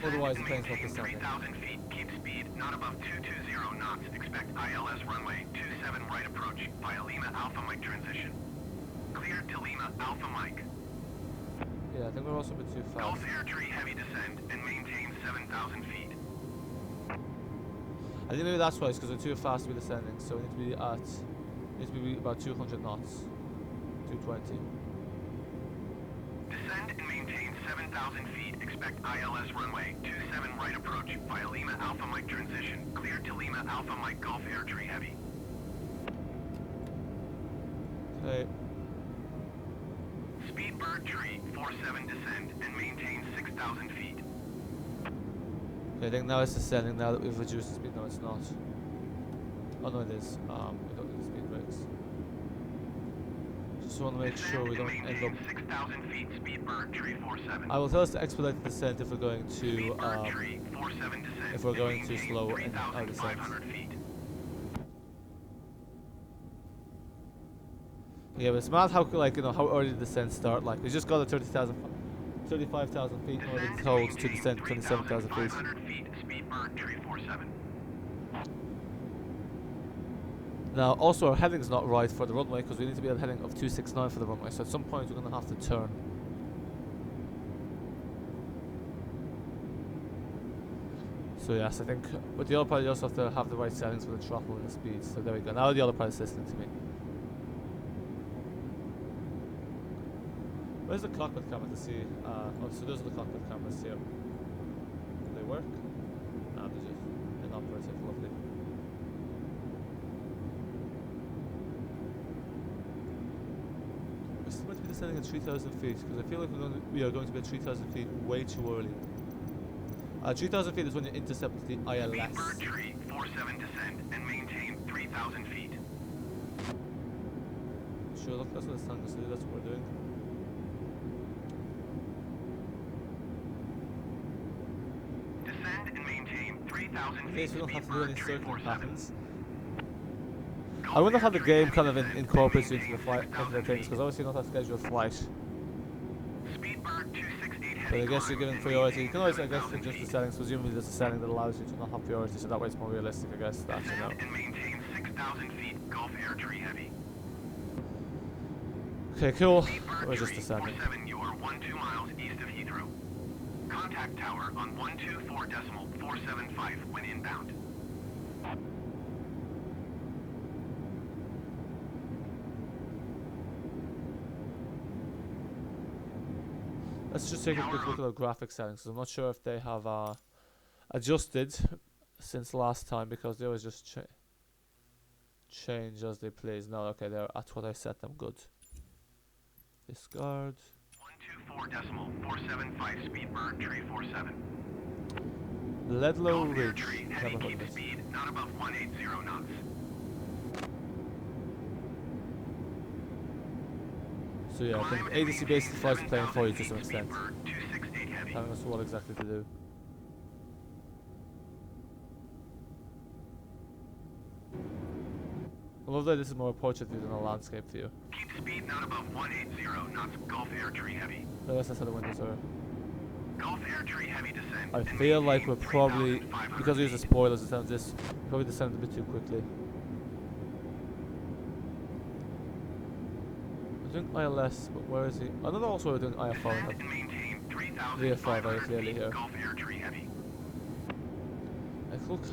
otherwise the plane's not descending. 3,000 feet, keep speed not above 220 knots. Expect ILS runway 27 right approach via Lima Alpha Mike transition. Cleared to Lima Alpha Mike. Yeah, I think we're also a bit too fast. Gulf Air Tree heavy descend and maintain 7,000 feet. I think maybe that's why, it's because we're too fast to be descending, so we need to be about 200 knots. 220. Descend and maintain 7,000 feet. Expect ILS runway 27 right approach via Lima Alpha Mike transition. Cleared to Lima Alpha Mike Gulf Air Tree heavy. Okay. Speedbird Tree 47 descend and maintain 6,000 feet. Okay, I think now it's descending now that we've reduced the speed. No, it's not. Oh no, it is. We don't need the speed brakes. Just want to make sure we don't end up. 6,000 feet. Speedbird Tree 47. I will tell us to expedite the descent if we're going to Speedbird Tree 47 descend. if we're going too maintain slow in our descent. 3,500 feet. Yeah, but it's mad how how early the descent start. Like we just got to 35,000 feet and we're told to descend 27,000 feet. 500 feet. Speedbird Tree 47. Now, also our heading's not right for the runway because we need to be at a heading of 269 for the runway. So at some point we're going to have to turn. So yes, I think with the autopilot you also have to have the right settings for the throttle and the speed. So there we go. Now the autopilot's listening to me. Where's the cockpit camera to see? Oh, so those are the cockpit cameras here. Do they work? No, they're just inoperative. Lovely. We're still going to be descending at 3,000 feet because I feel like we are going to be at 3,000 feet way too early. 3,000 feet is when you intercept the ILS. Speedbird Tree 47 descend and maintain 3,000 feet. Sure, look, that's what it's telling us to do. That's what we're doing. 3,000 At feet, least we don't have to do any Speedbird circling 347. patterns. I Gulf wonder how Air the 3 game Heavy kind of descent incorporates you and into the maintain flight, into the 6,000 things, feet. because obviously you not a scheduled flight. Speedbird 268 But Heavy I guess you're climb given and priority. You maintain can always, I guess, 7,000 adjust the feet. settings. Presumably there's a setting that allows you to not have priority, so that way it's more realistic, I guess, that, you know. Descend and maintain 6,000 feet, Gulf Air 3 Heavy. Okay, cool. Speedbird We're just 3 descending. 47, you are 12 miles east of Heathrow. Contact tower on 124.475 when inbound. Let's just take a quick look at the graphic settings, 'cause I'm not sure if they have adjusted since last time, because they always just change as they please. No, okay, they're at what I set them. Good. Discard. 124.475 Speedbird 347. Ledlow Gulf Air Ridge. 3 Never Heavy heard of keep this. speed not above 180 knots. So yeah, I think Climb and ADC basically flies the plane for you to some 7,000 extent, Speedbird 268 Heavy. telling us what exactly to do. I love that this is more a portrait view than a landscape view. Keep speed not above 180 knots. Gulf Air 3 Heavy. I guess that's how the windows are. Gulf Air 3 Heavy descent. I and feel like we're maintain probably, 3,500 because we use the feet. spoilers instead of this, probably descended a bit too quickly. We're doing ILS, but where is he? I don't know also we're doing IFR. Descend and maintain VFR very 3,500 clearly feet. here. Gulf Air 3 Heavy. Like, look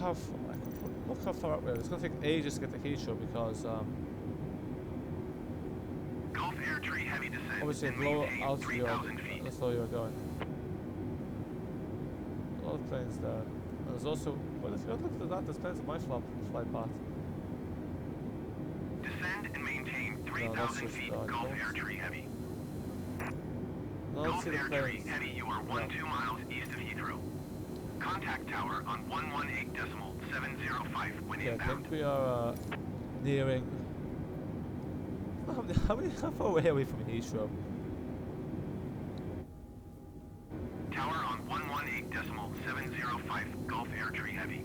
how far up we are. It's gonna take ages to get to Heathrow because Gulf Air 3 Heavy descent. obviously at and lower maintain altitude 3,000 feet. that's how you're going. A lot of planes there. And there's also, well, if you look at that, there's planes on my flight path. Descend and maintain that's 3,000 just, feet. Gulf. Gulf Air 3 Heavy. Now let's Gulf see the Air 3 planes. Heavy, you are 12 miles east of Heathrow. Contact tower on 118.705 when Yeah, I inbound. think we are nearing. How far away are we from Heathrow? Tower on 118.705 Gulf Air 3 Heavy.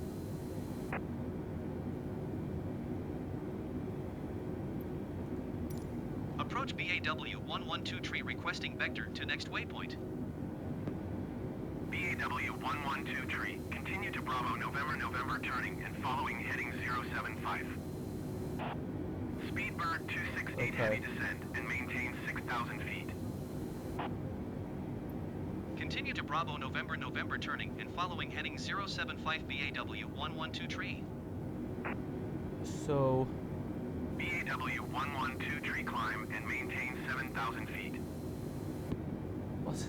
Approach BAW 112 tree requesting vector to next waypoint. BAW 112 tree. Continue to Bravo November turning and following heading 075. Speedbird 268 Okay. heavy descend and maintain 6,000 feet. Continue to Bravo November turning and following heading 075 BAW 112 tree. So BAW 112 tree climb and maintain 7,000 feet. what?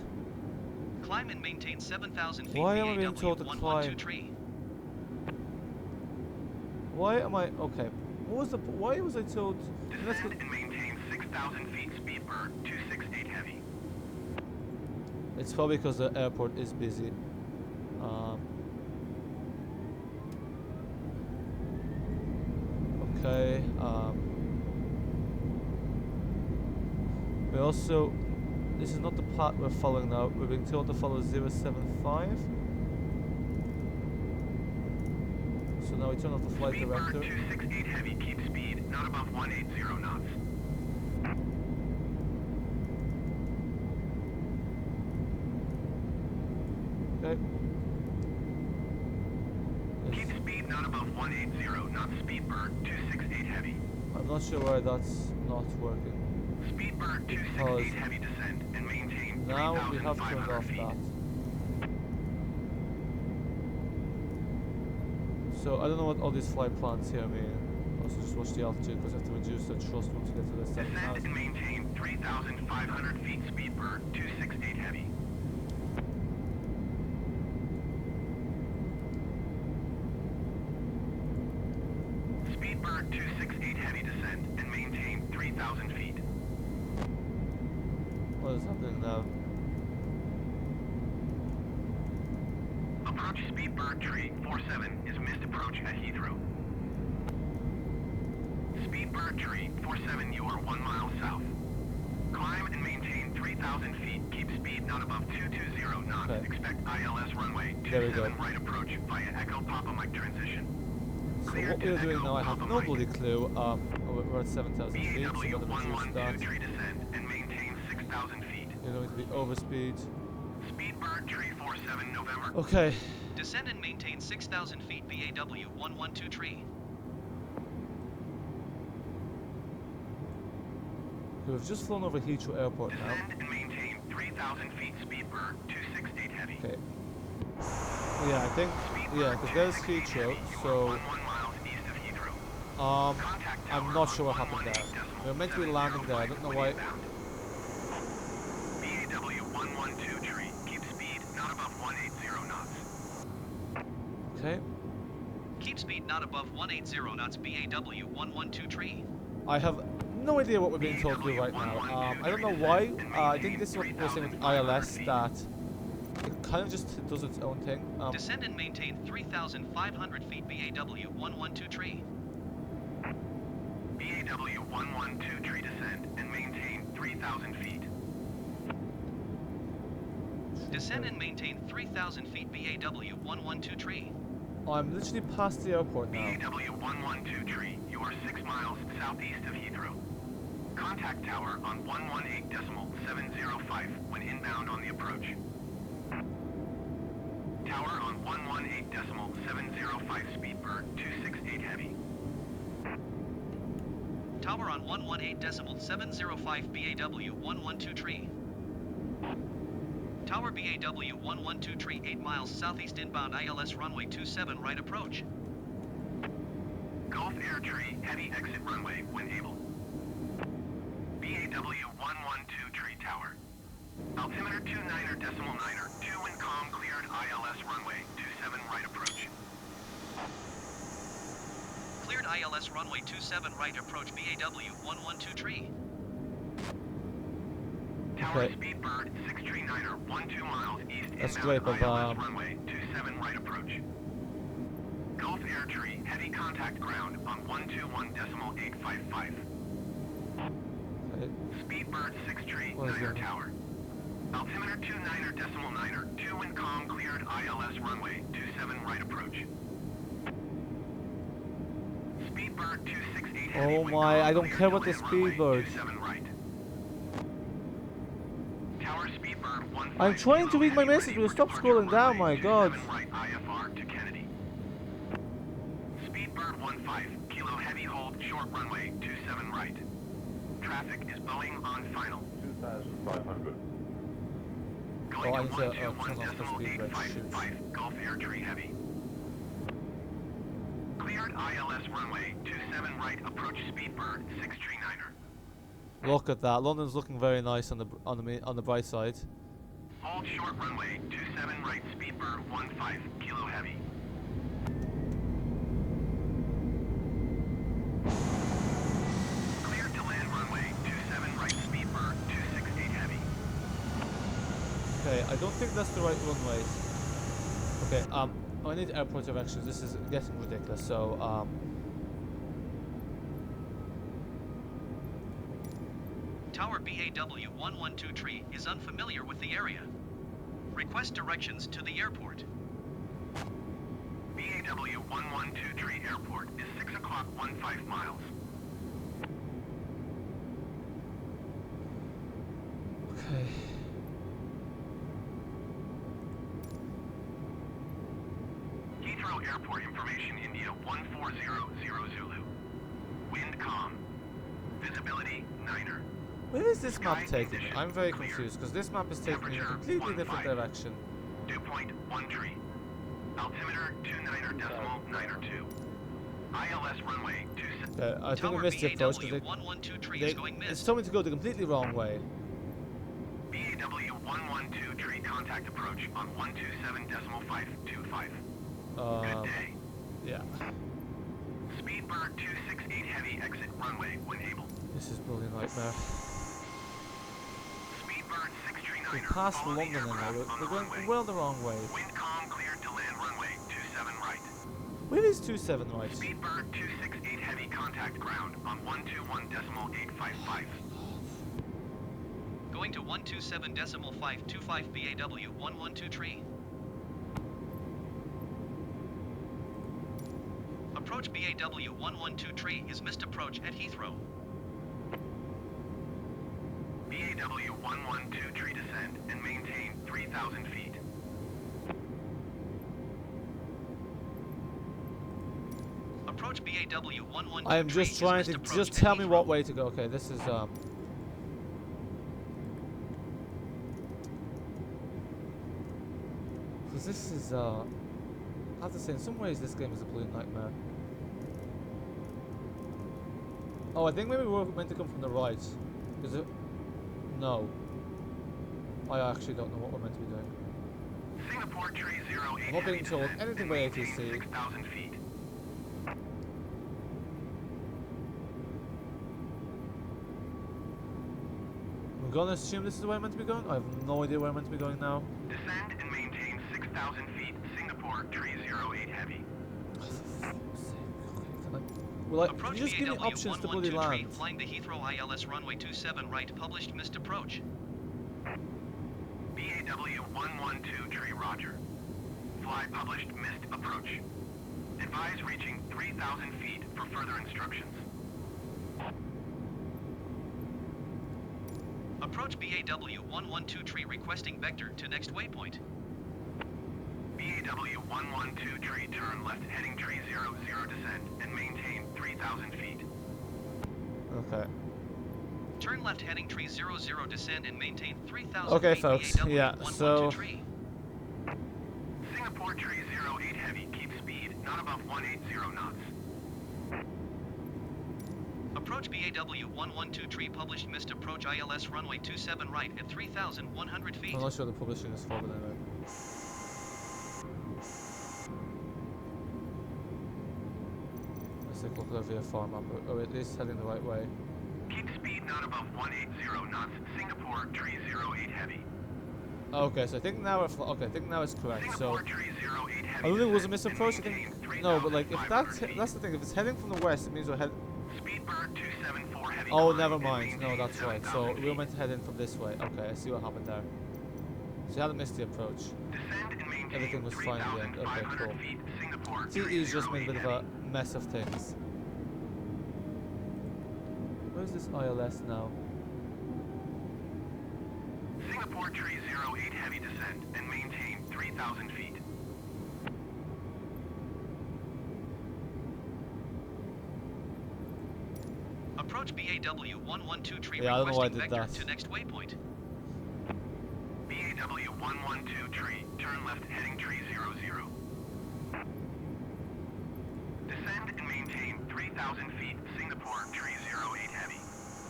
Climb and maintain 7,000 feet. Why am I BAW being told to 112 climb? tree. Why am I okay? Why was I told? Let's Descend go, and maintain 6,000 feet. Speedbird 268 heavy. it's probably because the airport is busy. Okay. We also. This is not the path we're following now. We're being told to follow 075. So now we turn off the flight Speedbird director. 268 heavy. Keep speed not above 180 knots. Okay. Keep Yes. speed not above 180 knots. Speedbird 268 heavy. I'm not sure why that's not working. Speedbird 268 heavy descend and maintain Now we have turned 3,500 off feet. that. So I don't know what all these flight plans here mean. Also just watch the altitude because I have to reduce the thrust once we get to the Descend 7,000. and maintain 3,500 feet. Speedbird 268 heavy. Speedbird 268 heavy descend and maintain 3,000 feet. What is happening now? Approach Speedbird tree 47 is missed approach at Heathrow. Speedbird tree 47, you are 1 mile south. Climb and maintain 3,000 feet. Keep speed speed not above 220 knots. Okay. Expect ILS runway There we go. 27 right approach via Echo Papa Mike transition. So Clear what to we're doing Echo now, I have Papa no Mike. bloody clue. We're at 7,000 feet, so BAW I'm going to reduce that. 112 tree descend and maintain 6,000 feet. You're going to be overspeed. Speedbird tree 47 November. Okay. Descend and maintain 6,000 feet BAW 112 tree. We've just flown over Heathrow Airport now. Descend and maintain 3,000 feet. Speedbird 268 heavy. Okay. Yeah, I think, yeah, because there's Heathrow, so 11 miles east of Heathrow. Contact I'm tower not on sure what happened there. 118.705 We were meant to be landing there, I don't know when why. inbound. BAW 112 tree. Keep speed not above 180 knots. Okay. Keep speed not above 180 knots BAW 112 tree. I have no idea what we're being told to do right now. I don't know why. I think this is what we're saying with ILS, that it kind of just does its own thing. Descend and maintain 3,500 feet BAW 112 tree. BAW 112 tree descend and maintain 3,000 feet. Descend and maintain 3,000 feet BAW 112 tree. I'm literally past the airport now. BAW 112 tree. You are 6 miles southeast of Heathrow. Contact tower on 118.705 when inbound on the approach. Tower on 118.705 Speedbird 268 heavy. Tower on 118.705 BAW 112 tree. Tower BAW 112 tree 8 miles southeast inbound ILS runway 27 right approach. Gulf Air tree heavy exit runway when able. BAW 112 tree tower. Altimeter 29er.9er 2 wind calm cleared ILS runway 27 right approach. Cleared ILS runway 27 right approach BAW 112 tree. Tower Okay. Speedbird 6 tree 9er 12 miles east That's inbound great, but, ILS runway 27 right approach. Gulf Air tree heavy contact ground on 121.855. Okay. Speedbird 6 tree What is 9er that? tower. Altimeter 29er.9er 2 wind calm cleared ILS runway 27 right approach. Speedbird 268 heavy Oh wind my, calm I don't cleared care to about the land runway Speedbird. 27 right. Tower Speedbird 15 I'm trying to kilo read my heavy message, ready will you for stop departure scrolling down, runway my god. 27 right IFR to Kennedy. Speedbird 15 kilo heavy hold short runway 27 right. Traffic is Boeing on final. 2,500. Going Oh, I to need to, turn off the speed brake, 121.855 Gulf Air tree heavy. Cleared ILS runway 27 right approach Speedbird 6 tree 9er. Look at that. London's looking very nice on the bright side. Hold short runway 27 right Speedbird 15 kilo heavy. Cleared to land runway 27 right Speedbird 268 heavy. Okay, I don't think that's the right runway. Okay, I need airport directions. This is getting ridiculous. So, Tower BAW 112 tree is unfamiliar with the area. Request directions to the airport. BAW 112 tree airport is 6 o'clock 15 miles. okay. Heathrow Airport information India 1400 Zulu. Wind calm. Visibility 9er. Where is this map Sky taking me? conditions I'm very clear. confused because this map is taking me in a Temperature completely different 15. direction. Dew point 1 tree. Altimeter 29er.9er2. ILS runway 27. Okay, I think Tower we missed the approach BAW because 112 tree is going it's missed. told me to go the completely wrong way. BAW 112 tree contact approach on 127.525. Good day. Yeah. Speedbird 268 heavy exit runway when able. This is bloody nightmare. Speedbird 639er. We passed follow the London and aircraft we're on the going runway. well the wrong way. Wind calm cleared to land runway 27 right. Where is 27 right? Speedbird 268 heavy contact ground on 121.855. Going to 127.525 BAW 112 Approach BAW 112 is missed approach at Heathrow. BAW 112 descend and maintain 3,000 feet. Approach BAW 112 I am just trying to just tell me what way to go. Okay, this is because this is I have to say, in some ways this game is a complete nightmare. Oh, I think maybe we're meant to come from the right. Is it? No. I actually don't know what we're meant to be doing. Singapore 308 I'm not being told descend anything and by maintain ATC. 6,000 feet. I'm gonna assume this is where I'm meant to be going. I have no idea where I'm meant to be going now. Descend and maintain 6,000 feet. Singapore 308 heavy. Well, can Approach you just give me BAW options to bloody 112 land? flying the Heathrow ILS runway 27 right, published missed approach. BAW 112 roger. Fly published missed approach. Advise reaching 3,000 feet for further instructions. Approach BAW 112 requesting vector to next waypoint. BAW 112 turn left heading 300 descend and maintain 3,000 feet. Okay. Turn left heading 300 descend and maintain 3,000 Okay, feet. folks. BAW Yeah. So 112. Singapore 308 heavy. Keep speed not above 180 knots. Approach BAW 112 published missed approach ILS runway 27 right at 3,100 feet. I'm not sure the publishing is for, but anyway. Let's take a look at the VFR map. Oh, it is heading the right way. Keep speed not above 180 knots. Singapore 308 heavy. Okay, so I think now okay, I think now it's correct. So Singapore 308 heavy. I don't think it was a descend misapproach. I and think maintain no, but like if 3,500 that's the thing. If it's heading from the west, it means we're heading. Speedbird 274 heavy. Oh, climb never and mind. No, maintain that's right. So 7,000 we were feet. meant to head in from this way. Okay, I see what happened there. So you hadn't missed the approach. Descend and maintain Everything was fine at the end. Okay, 3,500 cool. feet. Singapore TE's just made a bit of 308 a mess of things. Where's this ILS now? Singapore 308 heavy descend and maintain 3,000 feet. Approach BAW 112 Yeah, I don't know why I requesting did vector that. to next waypoint. BAW 112 turn left heading 300. Descend and maintain 3,000 feet. Singapore 308 heavy.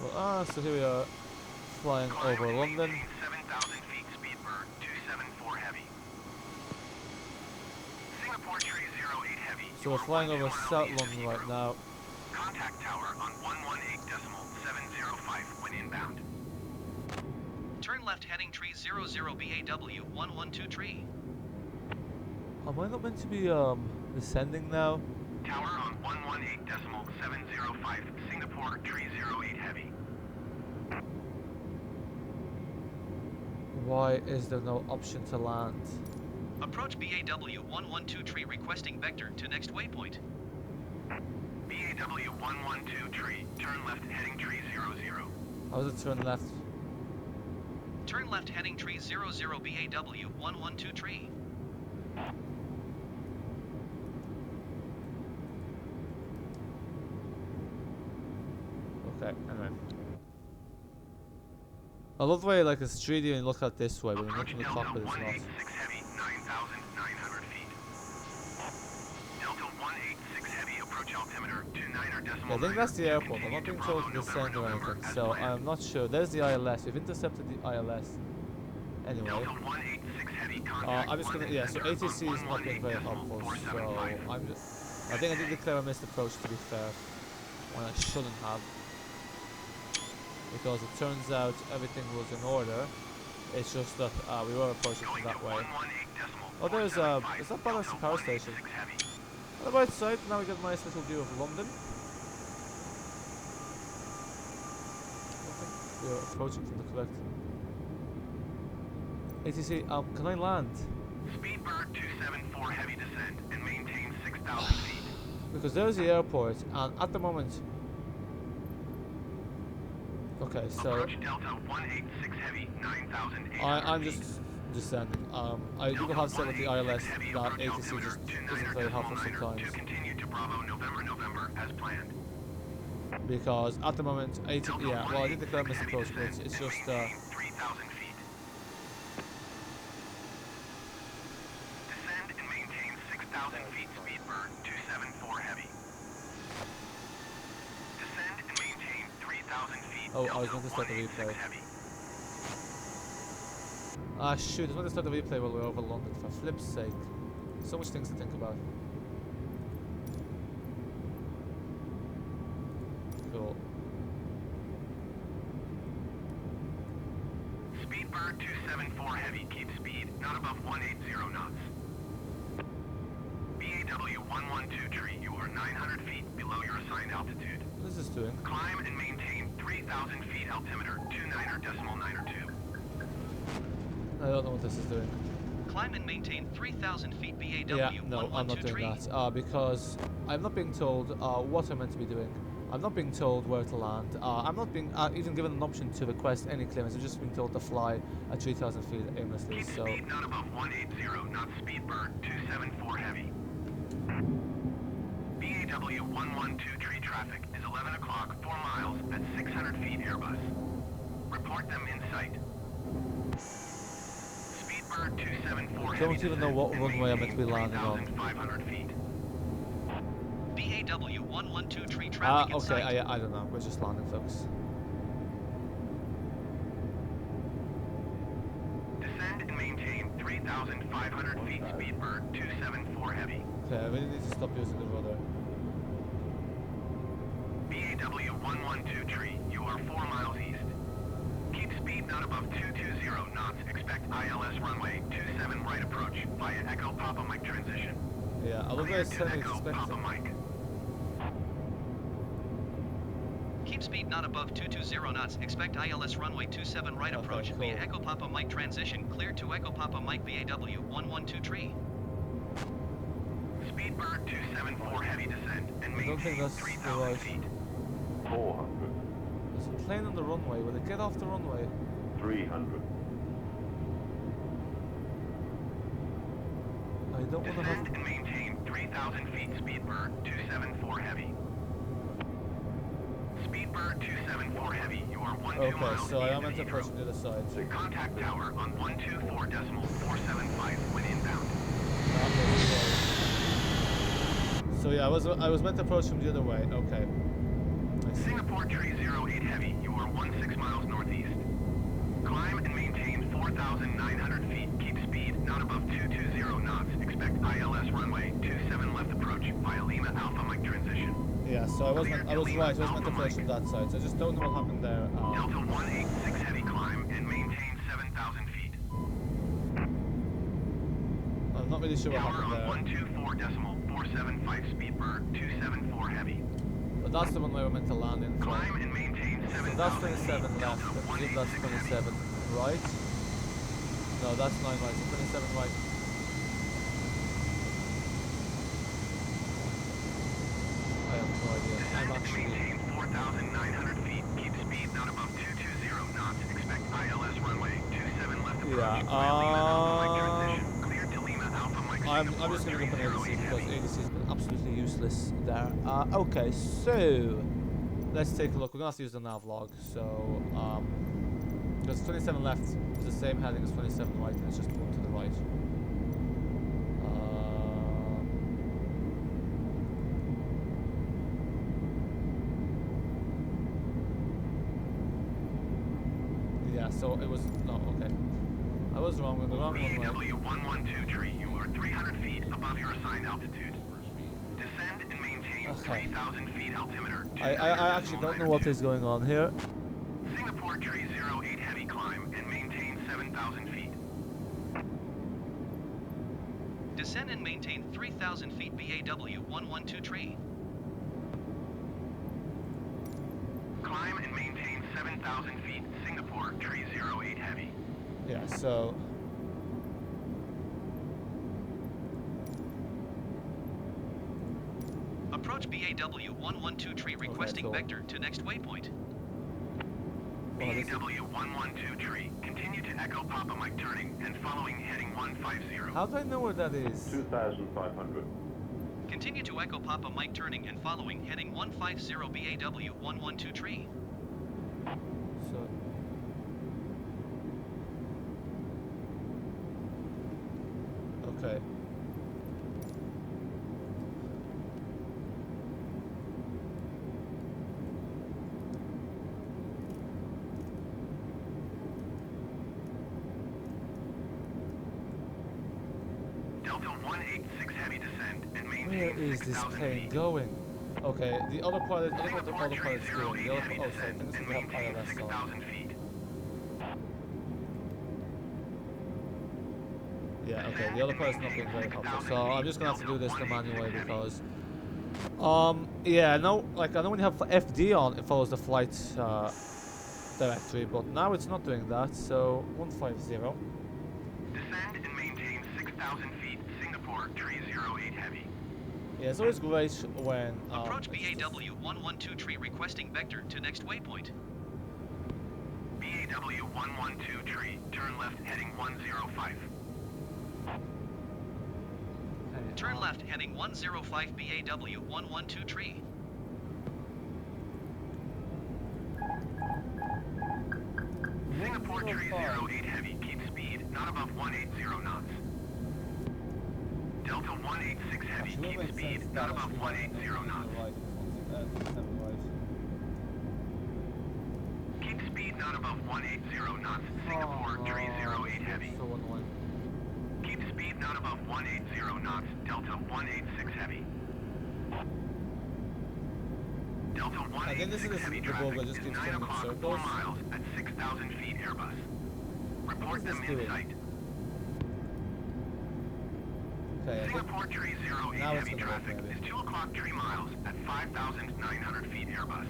Well, so here we are, flying Climb over and London. maintain 7,000 feet. Speedbird 274 heavy. Singapore 308 heavy. So You we're are flying 1 over 2 miles South east of London right Heathrow. now. Contact tower on 118.705 when inbound. Turn left heading 300 BAW 112 Am I not meant to be descending now? Tower on 118.705. Singapore 308 heavy. Why is there no option to land? Approach BAW 112 requesting vector to next waypoint. BAW 112 turn left heading 300. How does it turn left? Turn left heading 300 BAW 112 Okay, anyway. I love the way like it's 3D and you look at it this way, but when you look Approach in the Delta cockpit it's not. 186 heavy 9,900 feet. Delta 186 heavy approach altimeter 29 decimal. Yeah, I think that's the airport. I'm not being told to descend or anything, so I'm not sure. There's the ILS. We've intercepted the ILS. Anyway. Delta 186 heavy contact. I'm just gonna, yeah, so ATC is not being very helpful, so I'm just, I think I did declare a missed approach to be fair, when I shouldn't have, because it turns out everything was in order, it's just that we were approaching from that way. Oh, there's, is that Ballast Power Station? On the right side, now we get a nice little view of London. I think we are approaching from the correct ATC, can I land? Speedbird 274 heavy descend and maintain 6,000 feet. Because there's the airport, and at the moment. Okay, so Approach Delta 186 heavy 9,800 I'm feet. just descending. I do have said with the ILS that ATC just isn't very helpful sometimes. To continue to Bravo November as planned. Because at the moment, yeah, well, I did declare missed approach, but it's just 3,000 feet. Descend and maintain 6,000 feet. Speedbird 274 heavy. Descend and maintain 3,000 feet. Oh, I was Delta going to start the 186 replay. heavy. Ah, shoot, I was going to start the replay while we're over London, for flip's sake. So much things to think about. Cool. Speedbird 274 heavy. Keep speed not above 180 knots. BAW 112 tree. You are 900 feet below your assigned altitude. What is this doing? Climb and maintain 3,000 feet altimeter 29.902. I don't know what this is doing. Climb and maintain 3,000 feet BAW Yeah, no, I'm not doing 112 that. Because I'm not being told what I'm meant to be doing. I'm not being told where to land. I'm not being even given an option to request any clearance. I'm just being told to fly at 3,000 feet aimlessly. Keep So speed not above 180, not Speedbird 274 heavy. BAW 112 tree traffic is 11 o'clock, 4 miles at 600 feet Airbus. Report them in sight. Speedbird 274 I heavy. don't even know what descent and runway I'm meant to be maintain landing on. 3,500 feet. BAW 112 tree traffic in okay, sight. I don't know. We're just landing, folks. Descend and maintain 3,500 feet. Speedbird 274 heavy. Okay, I really need to stop using the rudder. BAW 112 tree, you are 4 miles east. Keep speed not above 220 knots. Expect ILS runway 27 right approach via Echo Papa Mike transition. Yeah, I was Clear very to semi Echo Papa suspecting. Mike. Keep speed not above 220 knots. Expect ILS runway 27 right Okay, approach via cool. Echo Papa Mike transition. Clear to Echo Papa Mike BAW 112 tree. Speedbird 274 heavy descent and I don't think maintain that's the 3,000 right. feet. 400, There's a plane on the runway. Will it get off the runway? 300, I don't want to Descend have. and maintain 3,000 feet. Speedbird 274 heavy. Speedbird 274 heavy, you are 12 Okay, miles so I east am of meant to approach Heathrow. from the other side. Contact tower on 124.475 when inbound. So yeah, I was meant to approach from the other way. Okay. I see. Singapore tree 08 heavy, you are 16 miles northeast. Climb and maintain 4,900 feet. Keep speed not above 220 knots. Expect ILS runway 27 left approach via Lima Alpha Mike transition. Yeah, so I was right. I was meant to approach from that side. So I just don't know what happened there. Delta 186 heavy climb and maintain 7,000 feet. I'm not really sure what Tower happened on there. 124.475 Speedbird 274 heavy. But that's the one we were meant to land in. Climb and maintain So 7,000 that's feet. 27 left. Delta I presume that's 186 heavy. 27 right. No, that's 9 right. So 27 right. I have no idea. I'm Descend and actually. maintain 4,900 feet. Keep speed not above 220 knots. Expect ILS runway 27 left approach. Yeah, via Lima Alpha Mike transition. Clear to Lima Alpha Mike I'm Singapore just going to go for 308 ADC because heavy. ADC has been absolutely useless there. Okay, so let's take a look. We're going to have to use the nav log. So, because 27 left is the same heading as 27 right, and it's just one to the right. Yeah, so it was. No, okay. I was wrong with the wrong one. BAW 112 tree, you are 300 feet above your assigned altitude. Descend and maintain Okay. 3,000 feet altimeter. I actually don't know what is going on here. Singapore tree 08 heavy climb and maintain 7,000 feet. Descend and maintain 3,000 feet BAW 112 tree. Climb and maintain 7,000 feet. Singapore tree 08 heavy. Yeah, so Approach BAW 112 tree requesting cool. vector to next waypoint. Oh, this is- BAW 112 tree. Continue to Echo Papa Mike turning and following heading 150. How do I know where that is? 2,500. Continue to Echo Papa Mike turning and following heading 150 BAW 112 tree. So. Okay. Delta 186 heavy descend and Where maintain is this 6,000 plane feet. going? Okay, the other pilot, I don't know what the Singapore other pilot's doing. 308 The other, heavy oh, sorry, descend I think and we have maintain ILS on. 6,000 feet. Yeah, okay, the other pilot's not being very helpful, so I'm just gonna have to do this the manual way because, yeah, no, like I know when you have FD on, it follows the flight directory, but now it's not doing that. So 150. Descend and maintain 6,000 feet. Singapore 308 heavy. Yeah, it's always great when Approach it's just- BAW 112 tree requesting vector to next waypoint. BAW 112 tree. Turn left heading 105. Turn left heading 105 BAW 112 tree. Singapore 308 heavy. Keep speed not above 180 knots. Delta 186 heavy. Keep speed not above 180 knots. Keep speed not above 180 knots. Singapore 308 heavy. So annoying. Keep speed not above 180 knots. Delta 186 heavy. Delta I think this is 186 heavy the traffic Volga just is keeps 9 going in o'clock, 4 circles. miles at 6,000 feet Airbus. Report is this them in doing? sight. Okay, I think Singapore 308 now it's heavy gonna work, traffic maybe. is 2 o'clock 3 miles at 5,900 feet Airbus.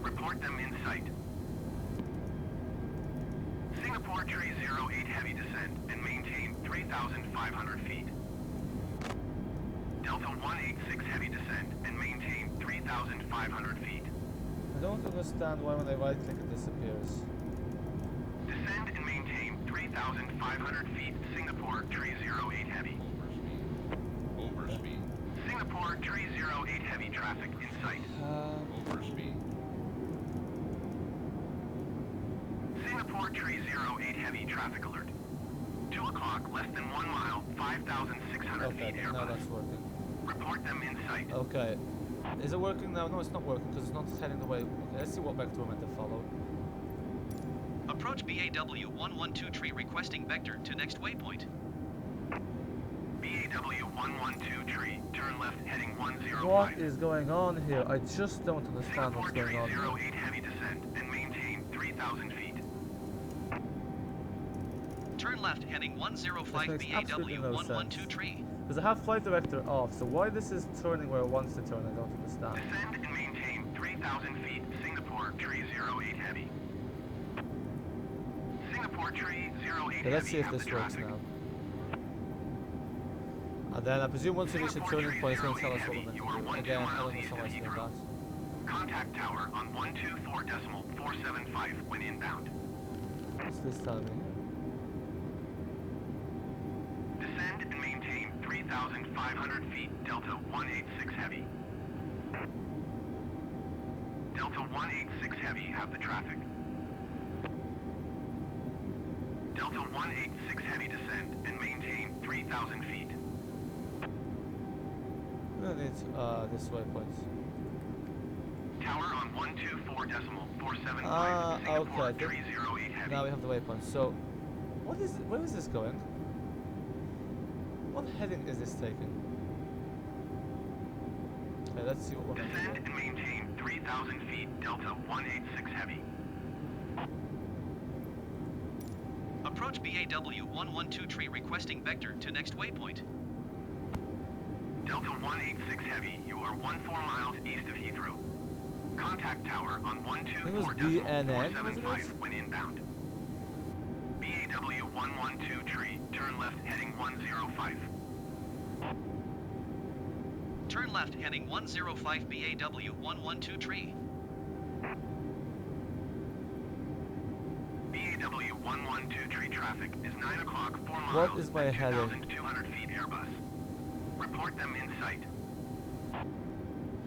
Report them in sight. Singapore 308 heavy descend and maintain 3,500 feet. Delta 186 heavy descend and maintain 3,500 feet. I don't understand why when I right click it disappears. Descend and maintain 3,500 feet. Singapore 308 heavy. Overspeed. Singapore 308 heavy traffic in sight. Overspeed. Singapore 308 heavy traffic alert. 2 o'clock, less than 1 mile, 5,600 Okay, feet now Airbus. that's working. Report them in sight. Okay. Is it working now? No, it's not working because it's not heading the way. Okay, let's see what vector we're meant to follow. Approach BAW 112 tree requesting vector to next waypoint. BAW 112 tree. Turn left heading 105. What is going on here? I just don't understand Singapore what's going on here. 308 heavy descent and maintain 3,000 feet. Turn left heading 105 This makes absolutely BAW no 112 sense. tree. Because I have flight director off, so why this is turning where it wants to turn, I don't understand. Descend and maintain 3,000 feet. Singapore 308 heavy. Singapore 308 Okay, let's see if heavy. this works now. And then I presume once we reach the turning point, it's going to tell us what we're meant to do. Again, I don't understand why it's doing that. Contact tower on 124.475 when inbound. What's this telling me? Descend and maintain 3,500 feet. Delta 186 heavy. Delta 186 heavy have the traffic. Delta 186 heavy descend and maintain 3,000 feet. We don't need this waypoint. Tower on 124.475. Ah, Singapore okay. 308 heavy. Now we have the waypoint. So, what is? Where is this going? What heading is this taking? Okay, let's see what we're meant to Descend do. and maintain 3,000 feet. Delta 186 heavy. Approach BAW 112 tree requesting vector to next waypoint. Delta 186 heavy. You are 14 miles east of Heathrow. Contact tower on it was BNN, wasn't 124.475 it? when inbound. BAW 112 tree. Turn left heading 105. Turn left heading 105 BAW 112 tree. BAW 112 tree traffic is 9 o'clock, 4 miles. What is my at heading? 2,200 feet Airbus. Report them in sight.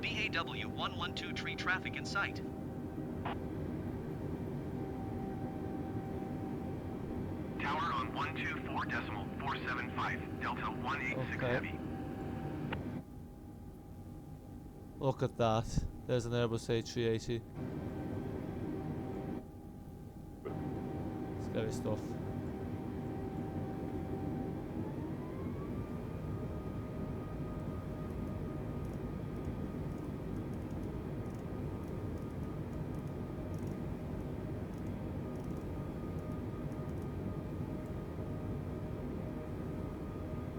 BAW 112 tree traffic in sight. Tower on 124.475, Delta 186 Okay. Heavy. Look at that. There's an Airbus A380. Scary stuff.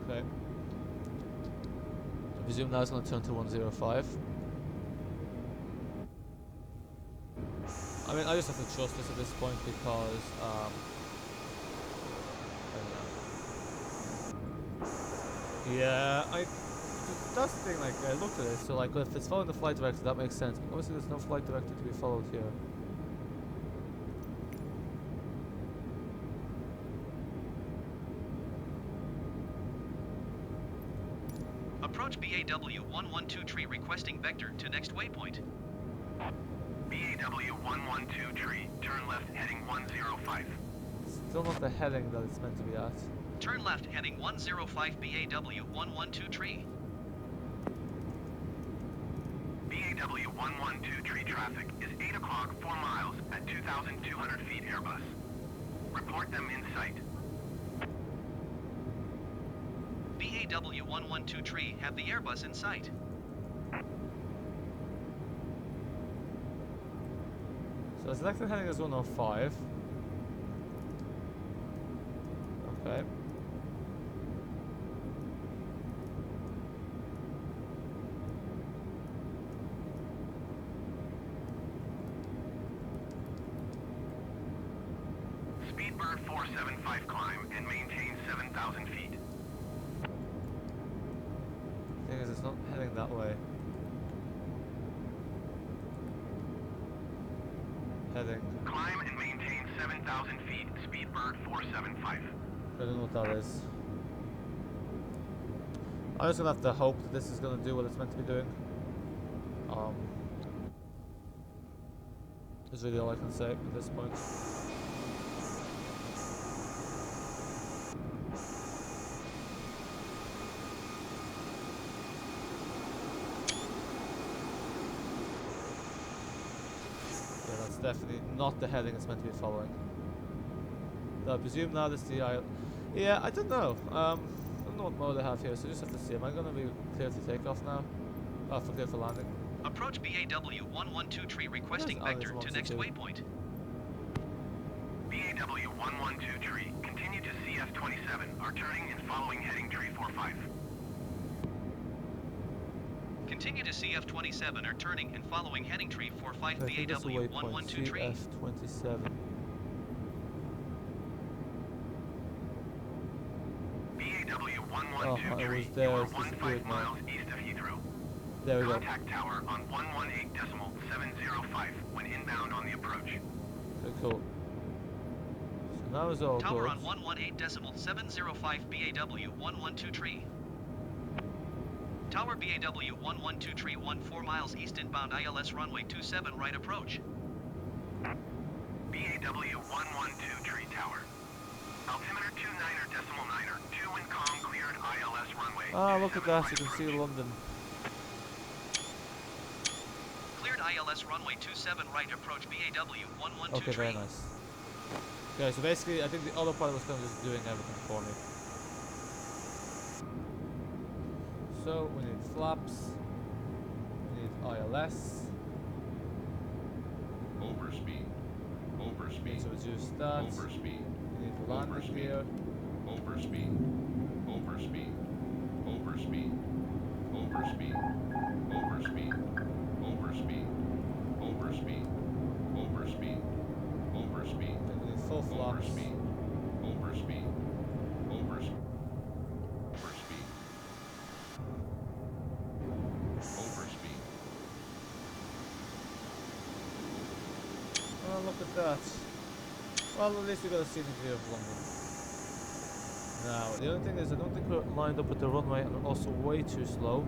Okay. I presume now it's going to turn to 105. I mean, I just have to trust this at this point because, I don't know. Yeah, that's the thing, like, I looked at it, so, like, if it's following the flight director, that makes sense. But obviously, there's no flight director to be followed here. Approach BAW 112 tree requesting vector to next waypoint. BAW 112 tree, turn left heading 105. Still not the heading that it's meant to be at. Turn left heading 105 BAW 112 tree. BAW 112 tree traffic is 8 o'clock, 4 miles at 2,200 feet Airbus. Report them in sight. BAW 112 tree have the Airbus in sight. So the selected heading is 105. Okay. Speedbird 475 climb and maintain 7,000 feet. Thing is, it's not heading that way. Heading. Climb and maintain 7,000 feet. Speedbird 475. I don't know what that is. I'm just gonna have to hope that this is gonna do what it's meant to be doing. That's really all I can say at this point. Yeah, that's definitely not the heading it's meant to be following. So I presume now this is the aisle. Yeah, I don't know. I don't know what mode I have here, so I just have to see. Am I going to be clear to take off now? Oh, for clear for landing. Approach BAW 112 tree requesting Where's vector Alice to next 112? waypoint. BAW 112 tree. Continue to CF27. Are turning and following heading tree 45. Continue to CF27 are turning and following heading tree 45 I think that's the BAW waypoint. 112 tree. CF27. BAW Oh, 112 it tree. was there, You are it's 15 disappeared now. miles east of Heathrow. There we go. Contact tower on 118.705 when inbound on the approach. Okay, cool. So now it's all Tower good. on 118.705 BAW 112 tree. Tower BAW 112 tree 14 miles east inbound ILS runway 27 right approach. BAW 112 tree tower. Altimeter 29er decimal 9er. 2 and calm cleared ILS runway. Ah, look at 27 that. right You can see approach. London. Cleared ILS runway 27 right approach BAW 112 Okay, tree. very nice. Okay, so basically, I think the other part was kind of just doing everything for me. So, we need flaps. We need ILS. Overspeed. We need Overspeed. to reduce that. Overspeed. We need landing Overspeed. gear. Overspeed. Overspeed. Overspeed. Overspeed. Overspeed. Overspeed. Overspeed. Overspeed. Overspeed. Then we need full flaps. Overspeed. Overspeed. Overspeed. Overspeed. that. Well, at least we got a scenic view of London. Now, the only thing is, I don't think we're lined up with the runway, and we're also way too slow.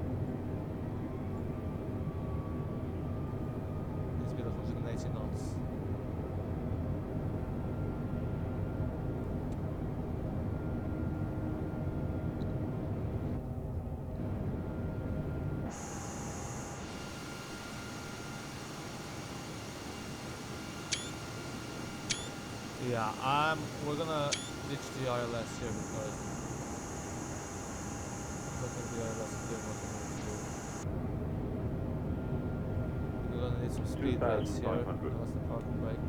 Needs to be like 180 knots. Yeah, we're gonna ditch the ILS here because I don't think the ILS is doing what they need to do. We're gonna need some speed brakes here. Now that's the parking brake.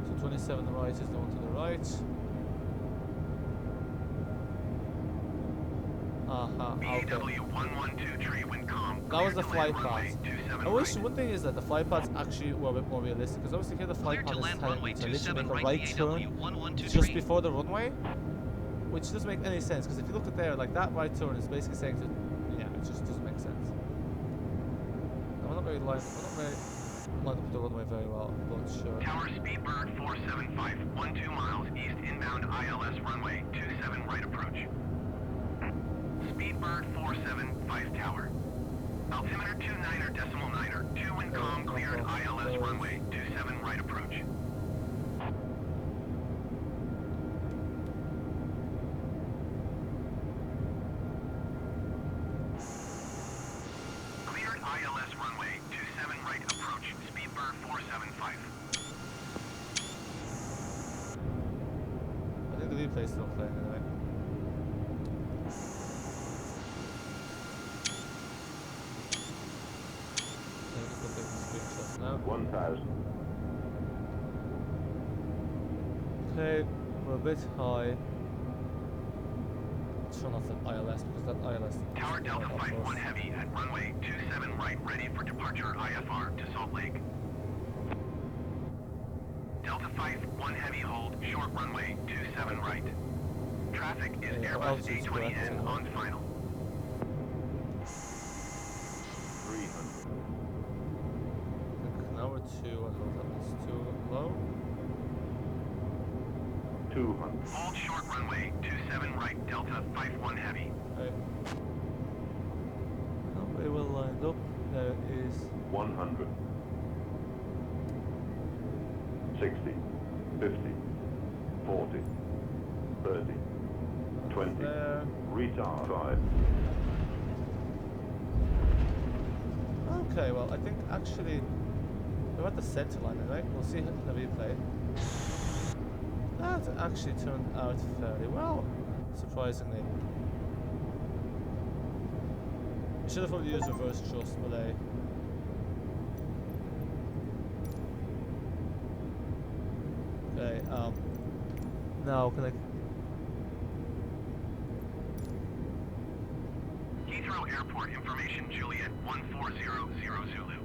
So 27 right is the one to the right. Okay. BAW112 wind calm. That was the clear to flight land runway path. 27 I wish right. one thing is that the flight paths actually were a bit more realistic, because obviously here the flight Clear to path is land telling runway you to literally 27 make a right right turn BAW1123. just before the runway, which doesn't make any sense, because if you look at there, like that right turn is basically saying to, yeah, it just doesn't make sense. We're not very lined up with the runway very well, but sure. Tower Speedbird 475, 12 miles east inbound ILS runway 27 right approach. Speedbird 475 Tower. Altimeter 29er, 2 wind calm cleared ILS runway 27 right approach. Cleared ILS runway 27 right approach. Speedbird 475. I think the replay's still playing anyway. Let me just look at the screenshots now. 1,000. Okay, we're a bit high. Let's turn off the ILS because that ILS. Tower Delta 51 Heavy at runway 27 right, ready for departure IFR to Salt Lake. Delta 51 Heavy hold, short runway 27 right. Traffic is Yeah, Airbus altitude's correct, A320N so- on final. 300. Now we're too, I don't know if that's too low. 200. Hold short runway 27 right, Delta 51 Heavy. Okay. Not very well lined up. There is 100. 60. 50. 40. 30. 20. there. Retard 5. Okay, well, I think actually we're at the center line, right? We'll see the replay. That actually turned out fairly well, surprisingly. I should have probably used reverse thrust, but okay, now can I... Heathrow Airport information, Juliet 1400 Zulu.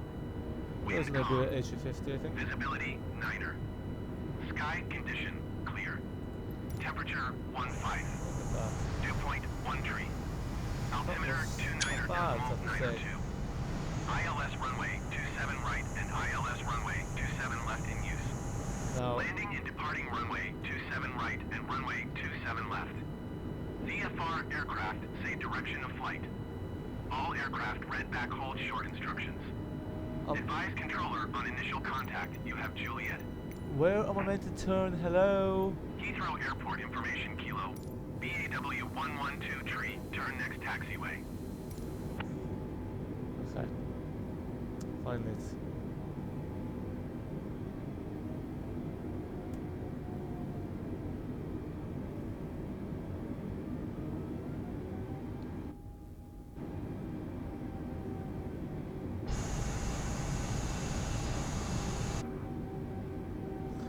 There's Wind gonna calm. be an A350, I think. Visibility 9er. Sky condition clear. Temperature 15. Look at that. Dew point 1 tree. Altimeter was 29er not bad, decimal I have to 9er say. 2. ILS runway 27 right and ILS runway 27 left in use. Now, Landing and departing runway 27 right and runway 27 left. VFR aircraft say direction of flight. All aircraft read back hold short instructions. Advise controller on initial contact. You have Juliet. where am I meant to turn? Hello? Heathrow Airport information, Kilo. BAW 112 tree. Turn next taxiway. Okay. Finally. It's...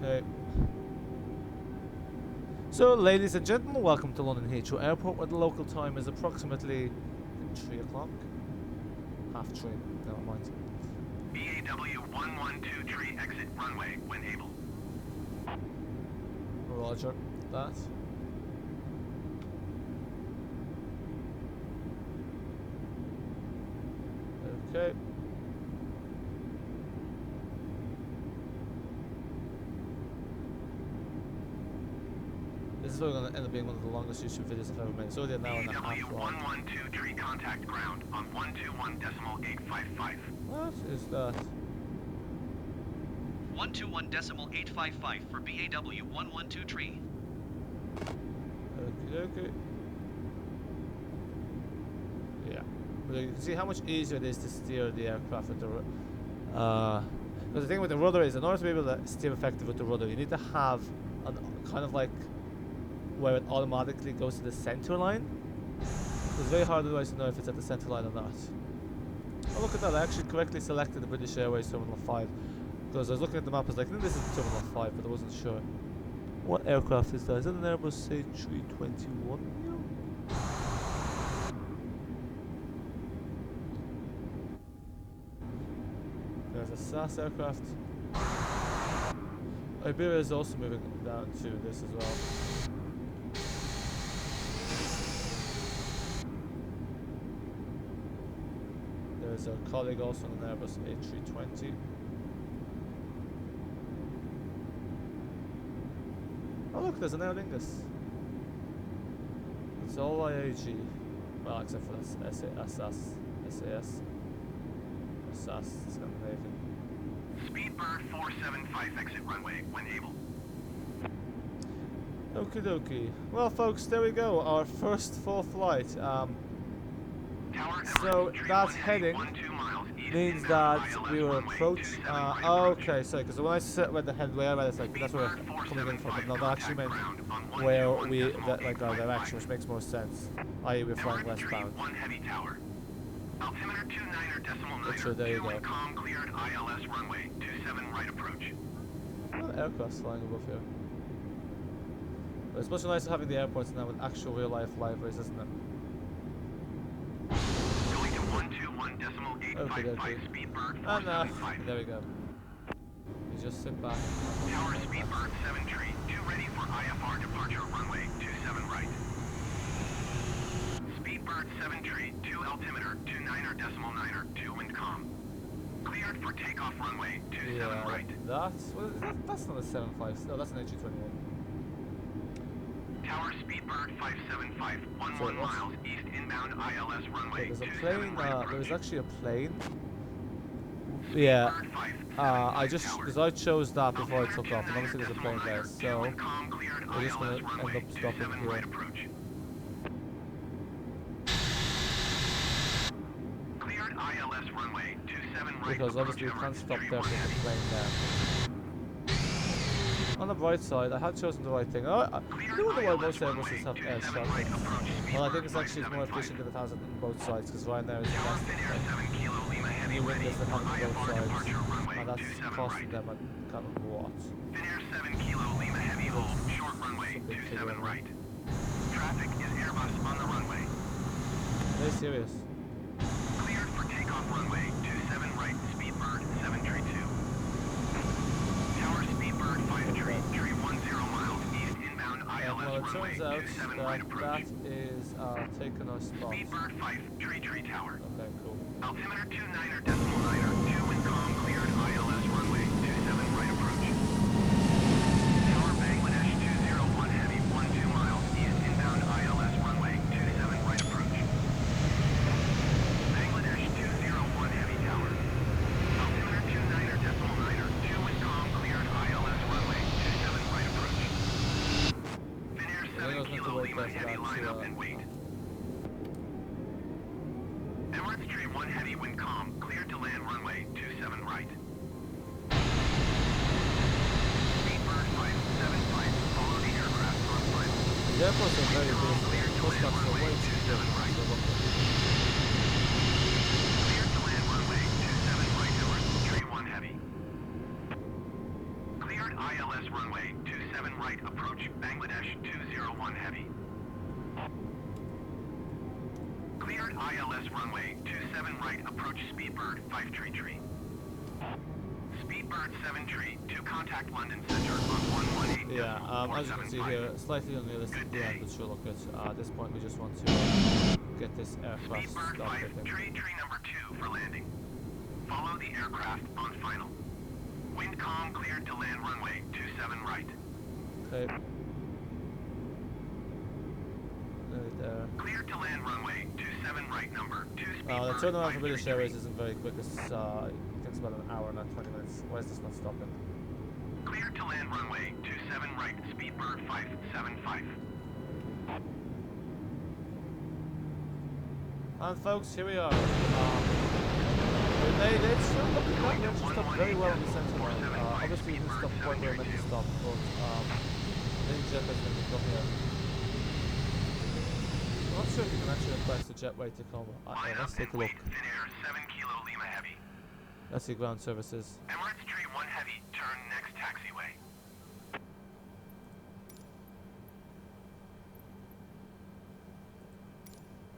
Okay. So, ladies and gentlemen, welcome to London Heathrow Airport, where the local time is approximately 3 o'clock. Half 3, never mind. BAW 112 tree. Exit runway when able. Roger that. Okay. This is probably going to end up being one of the longest YouTube videos I've ever made. It's already an hour and a half long. BAW112 tree contact ground on 121.855. What is that? 121.855 for BAW 112 tree. Okay. Yeah. But you can see how much easier it is to steer the aircraft with the because the thing with the rudder is, in order to be able to steer effectively with the rudder, you need to have a kind of like where it automatically goes to the center line. It's very hard otherwise to know if it's at the center line or not. Oh, look at that, I actually correctly selected the British Airways Terminal 5. Because I was looking at the map, I was like, no, this is Terminal 5, but I wasn't sure. What aircraft is that? Is that an Airbus A321? There's a SAS aircraft. Iberia is also moving down to this as well. There's a colleague also on an Airbus A320. Oh look, there's an Aer Lingus. It's all IAG. Well, except for SAS. SAS, Scandinavian. Speedbird 475 exit runway when able. Okie dokie. Well folks, there we go, our first full flight. So that heading means that we will approach. Okay, sorry, because when I read the headway, I read it's like that's where we're coming in from, but no, that actually meant where we like our direction, which makes more sense. I.e., we're flying westbound. Altimeter 29.9. So there you go. Com cleared ILS runway 27 right approach. Well, aircraft's flying above here. But it's much nicer having the airports now with actual real life libraries, isn't it? Going to 121.855 Speedbird 475. There we go. You just sit back. Tower Speedbird 7 tree, 2 ready for IFR departure runway 27 right. Speedbird 7 tree, 2 altimeter 29.9, 2 wind calm. Cleared for takeoff runway 27 right. That's what is that? That's not a 75. No, that's an A321. Tower Speedbird 575, 11 miles east inbound ILS runway. There's a plane. There's actually a plane. Yeah. I just because I chose that before I took off, and obviously there's a plane there, so we're just gonna end up stopping here. Cleared ILS runway 27 right. Because obviously you can't stop there with the plane there. On the bright side, I had chosen the right thing. I don't know why most Airbuses have air shelters. Well, I think it's actually more efficient if it has it on both sides, because Ryanair is investing in new windows that have it on both sides, and that's costing them a kind of what? Finnair 7 Kilo Lima Heavy hold, short runway 27 right. Traffic is Airbus on the runway. Very serious. Cleared for takeoff runway 27 right, Speedbird 732. Tower Speedbird 5 tree, 310 miles east inbound ILS well, it runway turns out 27 right approach. that is taking our spot. Speedbird 5 tree tower. Okay, cool. Altimeter 29.9, 2 wind calm cleared ILS runway 27 right approach. Tower Bangladesh 201 heavy, 12 miles east inbound ILS runway 27 right approach. Bangladesh 201 heavy tower. Altimeter 29.9, 2 wind calm cleared ILS runway 27 right approach. Finnair 7 Kilo Lima heavy line up and wait. Emirates Tree 1 heavy wind calm, cleared to land runway 27 right. Speedbird 575, follow the aircraft on final. The airports are very big. Cleared to land runway 27 right. Cleared to land runway 27 right, Emirates Tree 1 heavy. Cleared ILS runway 27 right, approach Bangladesh 201 heavy. Cleared ILS runway 27 right, approach Speedbird 5 tree. Speedbird 7 tree, 2 contact London Center on 118. Yeah, as you can see here, slightly unrealistic plan, but sure, look at this point we just want to get this aircraft Speedbird stopped, I 5 think. tree number 2 for landing. Follow the aircraft on final. Wind calm cleared to land runway 27 right. Okay. there. Clear to land runway 27 right number. 2 speed The bird turnaround for British 533. Airways isn't very quick. It takes about an hour, not 20 minutes. Why is this not stopping? Clear to land runway 27 right. Speed bird 575. And folks, here we are. We made it. So look at that. We actually stopped very well in the centre line. Obviously, we didn't stop quite where we meant to stop, but I think jet was meant to come here. I'm not sure if you can actually request a jetway to come. Let's take a look. Finnair 7 Kilo Lima Heavy. Let's see ground services. Emirates Tree 1 Heavy. Turn next taxiway.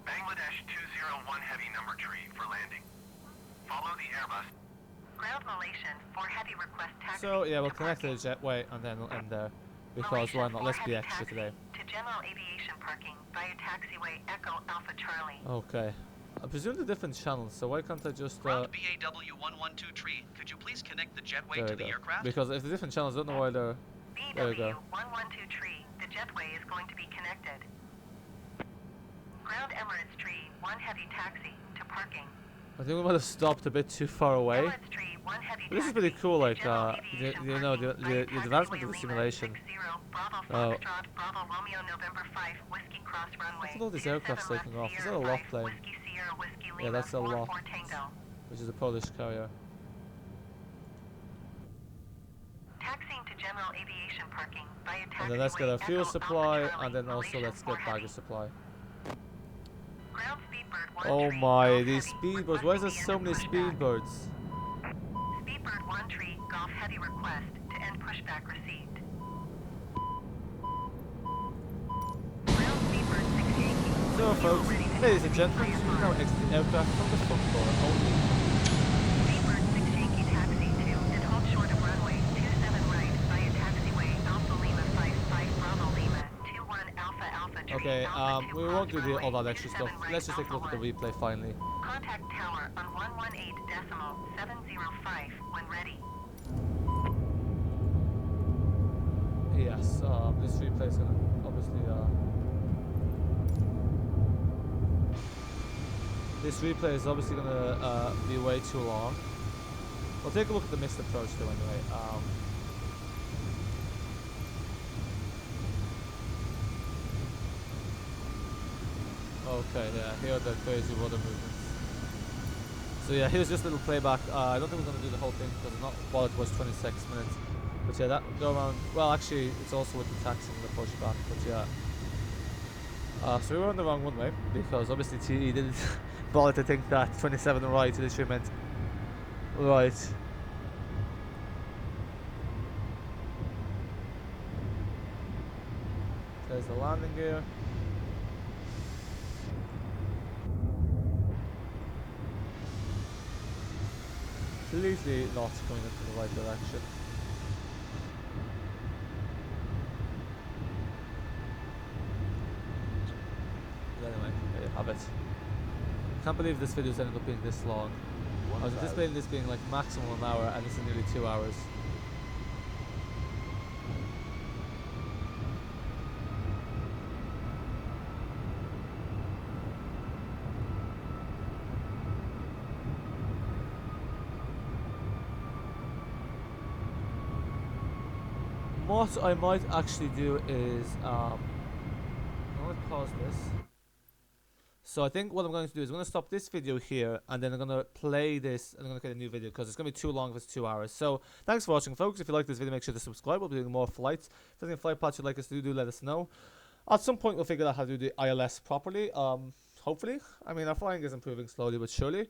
Bangladesh 201 Heavy number tree for landing. Follow the Airbus. Ground Malaysian for heavy request taxi. So yeah, we'll to connect to the parking. jetway and then we'll end there. Because why Malaysian not? for Let's be heavy extra taxi today. To general aviation parking via taxiway Echo Alpha Charlie. Okay. I presume the different channels, so why can't I just Ground BAW 112 tree. Could you please connect the jetway there to we the go. aircraft? Because if the different channels, I don't know why they're there we go. BW112 tree. The jetway is going to be connected. Ground Emirates Tree 1 heavy taxi to parking. I think we might have stopped a bit too far away. Emirates Tree 1 heavy But this is taxi pretty cool, to like general the aviation the parking via advancement of the taxiway simulation. Lima 60 Bravo Oh. Foxtrot Bravo Romeo November 5 Whiskey Cross runway. Look at all these 27 aircrafts left taking off. Is that a Sierra Loft 5, plane? Whiskey Sierra Whiskey Lima Yeah, that's a 44 Loft, Tango. which is a Polish carrier. Taxiing to general aviation parking via taxiway And then let's get our fuel Echo supply, Alpha Charlie, and then also Malaysian let's for get heavy. baggage supply. Ground Speedbird 1 Oh tree, my, Golf these heavy, speedbirds! Why is there requesting so the end many of pushback. speedbirds? Speedbird 1 tree, Golf heavy request to end pushback received. Ground Speedbird 6 Yankee. So fuel folks, ready to ladies and taxi gentlemen, via you can now farm. exit the aircraft from the front door only. Speedbird 6 Yankee taxi to and hold short of runway 27 right via taxiway Alpha Lima 55 Bravo Lima 21 Alpha Alpha tree. Okay, Alpha 2 we won't cross do all runway that extra stuff. 27 right, Let's just take a look Alpha at the 1. replay finally. Contact tower on 118.705 when ready. Yes, this replay is gonna obviously be way too long. We'll take a look at the mixed approach though anyway. Okay, yeah, here are the crazy water movements. So yeah, here's just a little playback. I don't think we're going to do the whole thing because it's not, well, it was 26 minutes. But yeah, that go around, well actually it's also with the taxing and the pushback, but yeah. So we were on the wrong one way because obviously TE didn't bother to think that 27 right literally meant right. There's the landing gear. Completely not going into the right direction. But anyway, there you have it. Can't believe this video's ended up being this long. I was anticipating this being like maximum an hour and this is nearly 2 hours. What I might actually do is, I'm going to pause this. So I think what I'm going to do is I'm going to stop this video here and then I'm going to play this and I'm going to create a new video because it's going to be too long if it's 2 hours. So thanks for watching folks. If you like this video make sure to subscribe. We'll be doing more flights. If there's any flight paths you'd like us to do let us know. At some point we'll figure out how to do the ILS properly. Hopefully. I mean our flying is improving slowly but surely.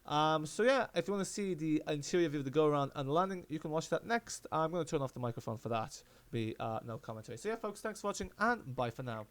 So yeah, if you want to see the interior view of the go around and the landing, you can watch that next. I'm going to turn off the microphone for that. Be no commentary. So yeah folks, thanks for watching and bye for now.